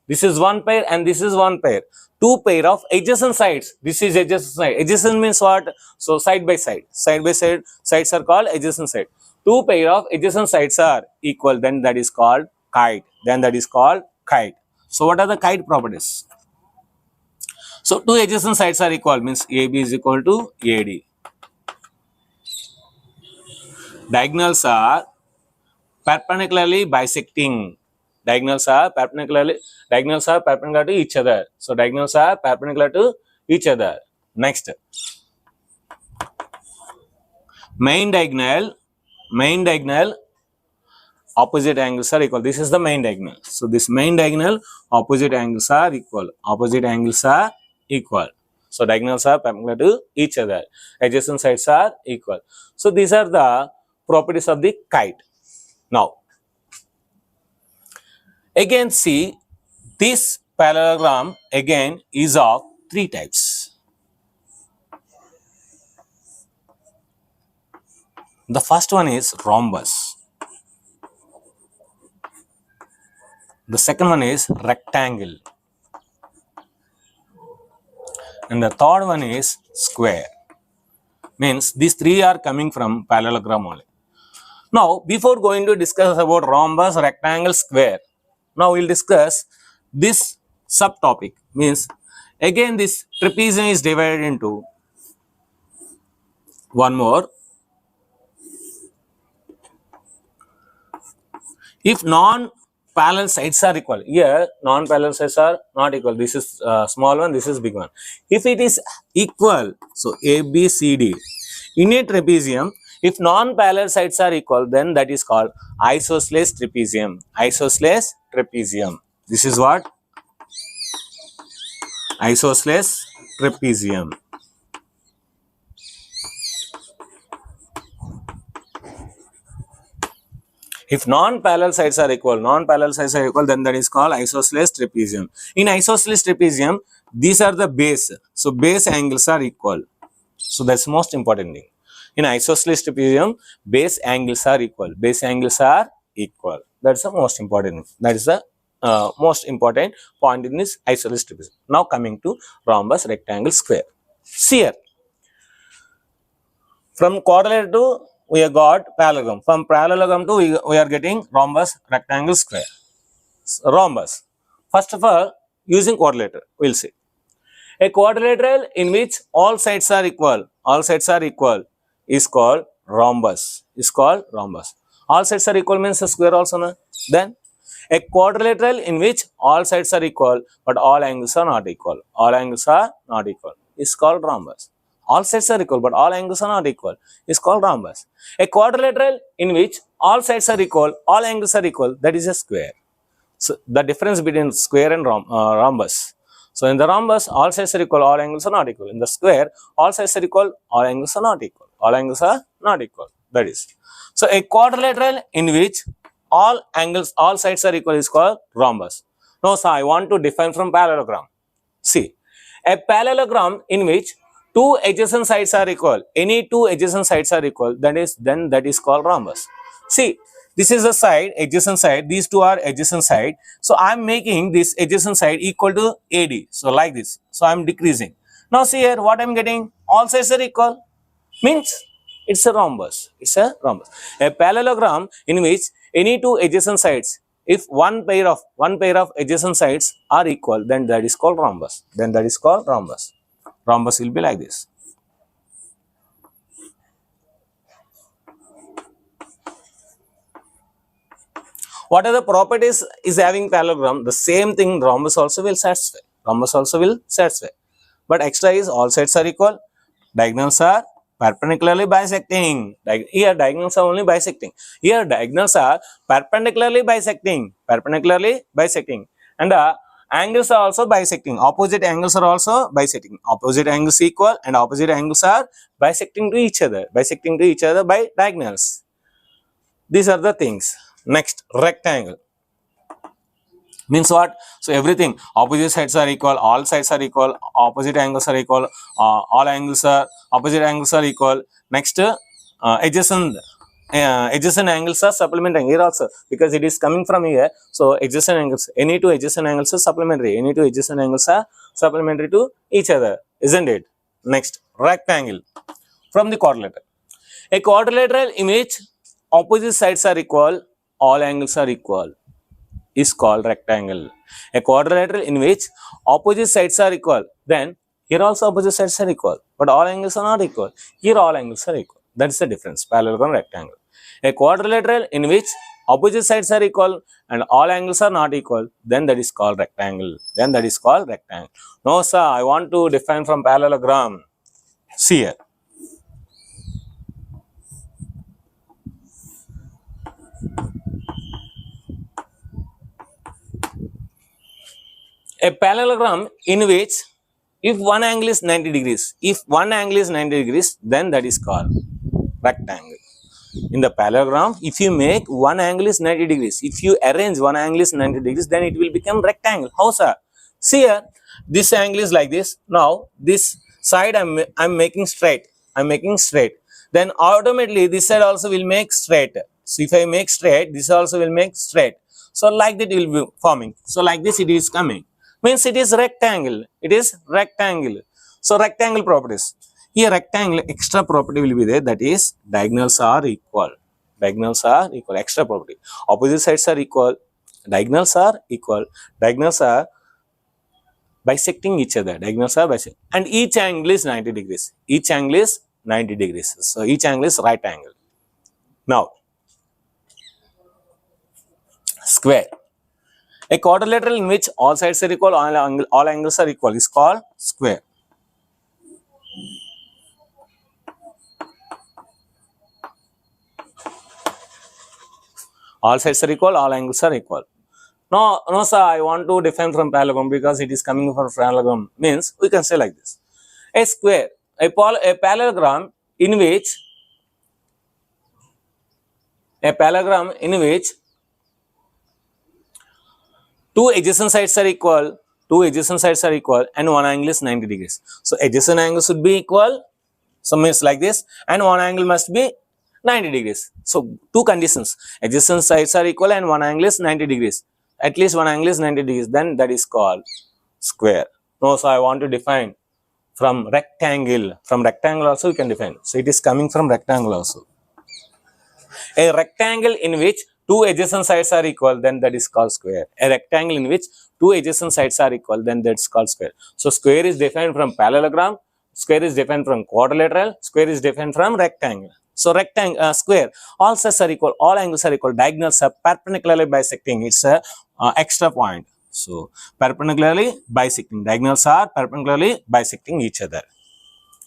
this is one pair and this is one pair, two pair of adjacent sides, this is adjacent side. Adjacent means what? So side by side. Side by side, sides are called adjacent side. Two pair of adjacent sides are equal, then that is called kite. Then that is called kite. So what are the kite properties? So two adjacent sides are equal, means AB is equal to AD. Diagonals are perpendicularly bisecting. Diagonals are perpendicular to each other. So diagonals are perpendicular to each other. Next, main diagonal, opposite angles are equal. This is the main diagonal. So this main diagonal, opposite angles are equal. Opposite angles are equal. So diagonals are perpendicular to each other. Adjacent sides are equal. So these are the properties of the kite. Now, again see, this parallelogram again is of three types. The first one is rhombus. The second one is rectangle. And the third one is square. Means these three are coming from parallelogram only. Now, before going to discuss about rhombus, rectangle, square, now we will discuss this subtopic. Means again this trapezium is divided into one more. If non-parallel sides are equal, here non-parallel sides are not equal. This is small one, this is big one. If it is equal, so A, B, C, D. In a trapezium, if non-parallel sides are equal, then that is called isosceles trapezium. Isosceles trapezium. This is what? Isosceles trapezium. If non-parallel sides are equal, then that is called isosceles trapezium. In isosceles trapezium, these are the base. So base angles are equal. So that's most important thing. In isosceles trapezium, base angles are equal. Base angles are equal. That's the most important thing. That is the most important point in this isosceles trapezium. Now coming to rhombus, rectangle, square. See here. From quadrilateral to we have got parallelogram. From parallelogram to we are getting rhombus, rectangle, square. Rhombus. First of all, using quadrilateral, we will see. A quadrilateral in which all sides are equal is called rhombus. All sides are equal means a square also, na? Then a quadrilateral in which all sides are equal but all angles are not equal. Is called rhombus. All sides are equal but all angles are not equal is called rhombus. A quadrilateral in which all sides are equal, all angles are equal, that is a square. So the difference between square and rhombus. So in the rhombus, all sides are equal, all angles are not equal. In the square, all sides are equal, all angles are not equal. That is. So a quadrilateral in which all sides are equal is called rhombus. Now, so I want to define from parallelogram. See, a parallelogram in which two adjacent sides are equal, any two adjacent sides are equal, that is called rhombus. See, this is a side, adjacent side, these two are adjacent side. So I am making this adjacent side equal to AD. So like this. So I am decreasing. Now see here what I am getting, all sides are equal, means it's a rhombus. A parallelogram in which any two adjacent sides, if one pair of adjacent sides are equal, then that is called rhombus. Rhombus will be like this. What are the properties is having parallelogram? The same thing rhombus also will satisfy. But extra is all sides are equal, diagonals are perpendicularly bisecting. Here diagonals are only bisecting. Here diagonals are perpendicularly bisecting. And the angles are also bisecting. Opposite angles are also bisecting. Opposite angles equal and opposite angles are bisecting to each other by diagonals. These are the things. Next, rectangle. Means what? So everything, opposite sides are equal, all sides are equal, opposite angles are equal, opposite angles are equal. Next, adjacent angles are supplementary here also, because it is coming from here. So adjacent angles, any two adjacent angles are supplementary. To each other, isn't it? Next, rectangle from the quadrilateral. A quadrilateral in which opposite sides are equal, all angles are equal, is called rectangle. A quadrilateral in which opposite sides are equal, then here also opposite sides are equal, but all angles are not equal. Here all angles are equal. That is the difference, parallelogram, rectangle. A quadrilateral in which opposite sides are equal and all angles are not equal, then that is called rectangle. No, sir, I want to define from parallelogram. See here. A parallelogram in which if one angle is 90 degrees, then that is called rectangle. In the parallelogram, if you make one angle is 90 degrees, if you arrange one angle is 90 degrees, then it will become rectangle. How, sir? See here, this angle is like this. Now, this side I'm making straight. Then automatically this side also will make straight. So if I make straight, this also will make straight. So like that it will be forming. So like this it is coming. Means it is rectangle. So rectangle properties. Here rectangle extra property will be there, that is diagonals are equal. Extra property. Opposite sides are equal. Diagonals are bisecting each other. And each angle is 90 degrees. So each angle is right angle. Now, square. A quadrilateral in which all sides are equal, all angles are equal is called square. All sides are equal, all angles are equal. No, sir, I want to define from parallelogram because it is coming from parallelogram. Means we can say like this. A square, a parallelogram in which two adjacent sides are equal, and one angle is 90 degrees. So adjacent angles should be equal. So means like this, and one angle must be 90 degrees. So two conditions, adjacent sides are equal and one angle is 90 degrees. At least one angle is 90 degrees, then that is called square. No, so I want to define from rectangle. From rectangle also we can define. So it is coming from rectangle also. A rectangle in which two adjacent sides are equal, then that is called square. A rectangle in which two adjacent sides are equal, then that's called square. So square is defined from parallelogram, square is defined from quadrilateral, square is defined from rectangle. So rectangle, square, all sides are equal, all angles are equal, diagonals are perpendicularly bisecting. It's a extra point. So perpendicularly bisecting, diagonals are perpendicularly bisecting each other.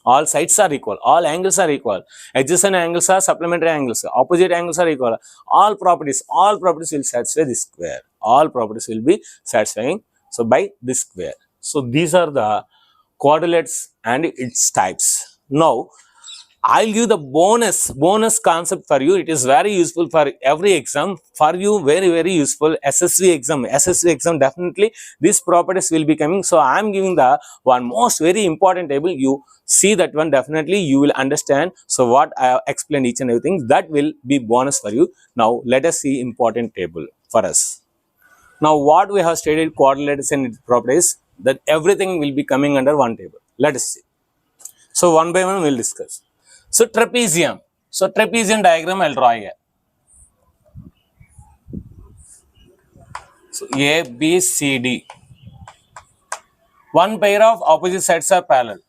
All sides are equal, all angles are equal, adjacent angles are supplementary angles, opposite angles are equal, all properties will satisfy this square, all properties will be satisfying, so by this square. So these are the quadrilaterals and its types. Now I'll give the bonus concept for you. It is very useful for every exam. For you, very useful. SSV exam definitely these properties will be coming. So I am giving the one most very important table. You see that one, definitely you will understand. So what I have explained each and everything, that will be bonus for you. Now let us see important table for us. Now what we have studied quadrilaterals and its properties, that everything will be coming under one table. Let us see. So one by one we will discuss. So trapezium. So trapezium diagram I'll draw here. So A, B, C, D. One pair of opposite sides are parallel.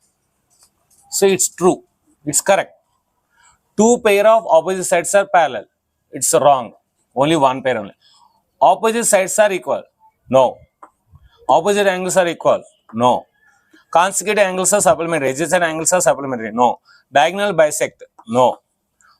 So it's true. It's correct. Two pair of opposite sides are parallel. It's wrong. Only one pair only. Opposite sides are equal. No. Opposite angles are equal. No. Consecutive angles are supplementary. Adjacent angles are supplementary. No. Diagonal bisect. No.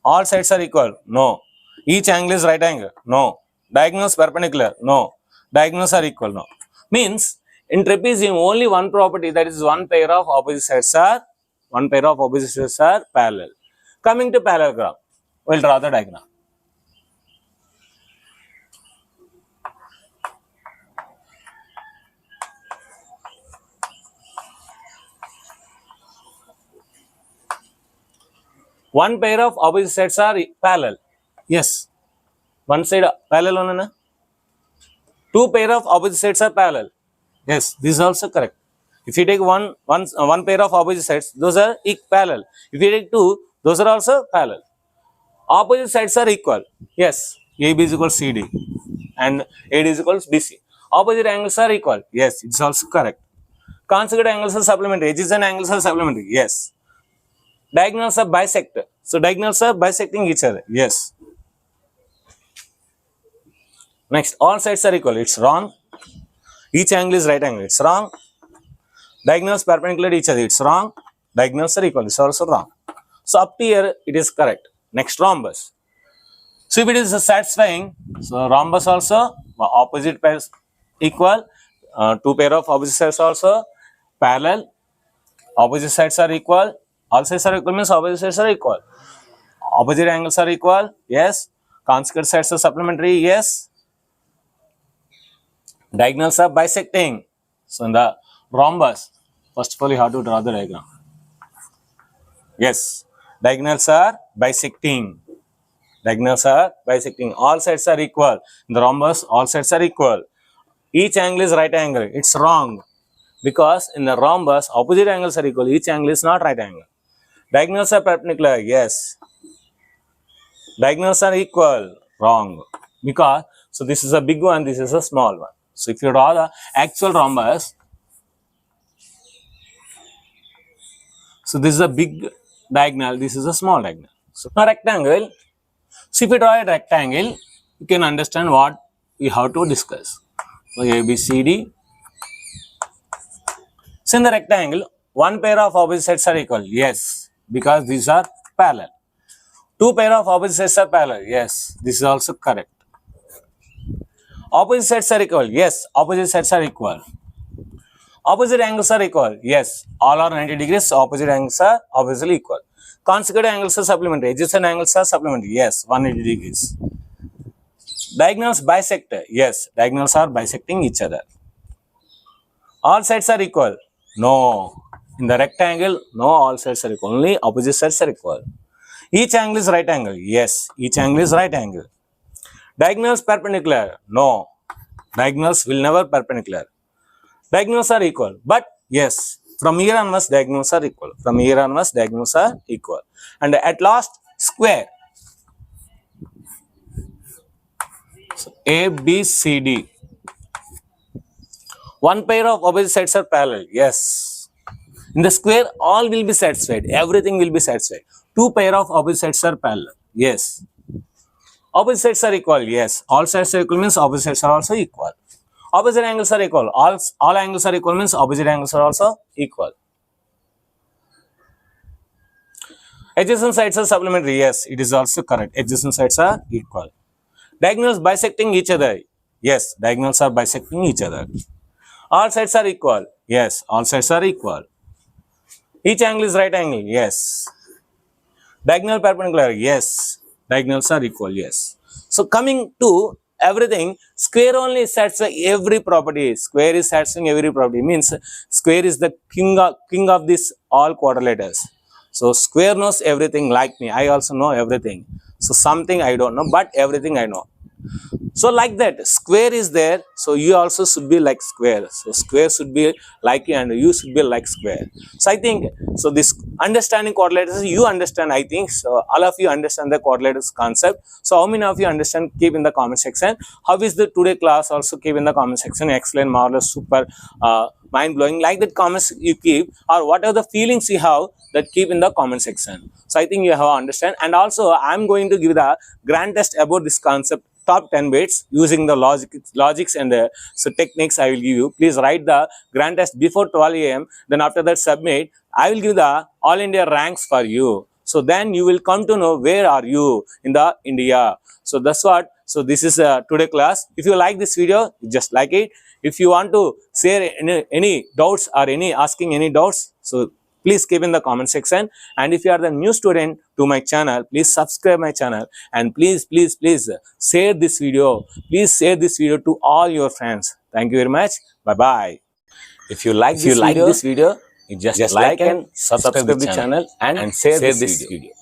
All sides are equal. No. Each angle is right angle. No. Diagonals perpendicular. No. Diagonals are equal. No. Means in trapezium only one property, that is one pair of opposite sides are parallel. Coming to parallelogram, we'll draw the diagram. One pair of opposite sides are parallel. Yes. One side parallel on. Two pair of opposite sides are parallel. Yes, this is also correct. If you take one pair of opposite sides, those are parallel. If you take two, those are also parallel. Opposite sides are equal. Yes, AB is equal to CD and AD is equal to BC. Opposite angles are equal. Yes, it's also correct. Consecutive angles are supplementary. Adjacent angles are supplementary. Yes. Diagonals are bisect. So diagonals are bisecting each other. Yes. Next, all sides are equal. It's wrong. Each angle is right angle. It's wrong. Diagonals perpendicular to each other. It's wrong. Diagonals are equal. It's also wrong. So up to here, it is correct. Next, rhombus. So if it is satisfying, so rhombus also opposite pairs equal. Two pair of opposite sides also parallel. Opposite sides are equal. All sides are equal means opposite sides are equal. Opposite angles are equal. Yes. Consecutive sides are supplementary. Yes. Diagonals are bisecting. So in the rhombus, first of all you have to draw the diagram. Yes. Diagonals are bisecting. Diagonals are bisecting. All sides are equal. In the rhombus, all sides are equal. Each angle is right angle. It's wrong. Because in the rhombus, opposite angles are equal. Each angle is not right angle. Diagonals are perpendicular. Yes. Diagonals are equal. Wrong. Because, so this is a big one, this is a small one. So if you draw the actual rhombus, so this is a big diagonal, this is a small diagonal. So a rectangle. So if you draw a rectangle, you can understand what we have to discuss. So A, B, C, D. So in the rectangle, one pair of opposite sides are equal. Yes, because these are parallel. Two pair of opposite sides are parallel. Yes, this is also correct. Opposite sides are equal. Yes, opposite sides are equal. Opposite angles are equal. Yes, all are 90 degrees. Opposite angles are obviously equal. Consecutive angles are supplementary. Adjacent angles are supplementary. Yes, 180 degrees. Diagonals bisect. Yes, diagonals are bisecting each other. All sides are equal. No. In the rectangle, no, all sides are equal. Only opposite sides are equal. Each angle is right angle. Yes, each angle is right angle. Diagonals perpendicular. No. Diagonals will never perpendicular. Diagonals are equal. But yes, from here onwards, diagonals are equal. From here onwards, diagonals are equal. And at last, square. So A, B, C, D. One pair of opposite sides are parallel. Yes. In the square, all will be satisfied. Everything will be satisfied. Two pair of opposite sides are parallel. Yes. Opposite sides are equal. Yes. All sides are equal means opposite sides are also equal. Opposite angles are equal. All angles are equal means opposite angles are also equal. Adjacent sides are supplementary. Yes, it is also correct. Adjacent sides are equal. Diagonals bisecting each other. Yes, diagonals are bisecting each other. All sides are equal. Yes, all sides are equal. Each angle is right angle. Yes. Diagonal perpendicular. Yes. Diagonals are equal. Yes. So coming to everything, square only satisfies every property. Square is satisfying every property. Means square is the king of this all quadrilaters. So square knows everything like me. I also know everything. So something I don't know, but everything I know. So like that, square is there, so you also should be like square. So square should be like you and you should be like square. So I think, so this understanding quadrilaters, you understand, I think. So all of you understand the quadrilaters concept. So how many of you understand, keep in the comment section. How is the today class, also keep in the comment section. Excellent, marvelous, super, mind-blowing, like that comments you keep, or what are the feelings you have, that keep in the comment section. So I think you have understand. And also I'm going to give the grand test about this concept, top 10 bits using the logics and so techniques I will give you. Please write the grand test before 12 a.m. Then after that submit. I will give the all India ranks for you. So then you will come to know where are you in the India. So that's what. So this is today class. If you like this video, just like it. If you want to share any doubts or asking any doubts, so please keep in the comment section. And if you are the new student to my channel, please subscribe my channel, and please share this video. Please share this video to all your friends. Thank you very much. Bye bye. If you like this video, you just like and subscribe the channel and share this video.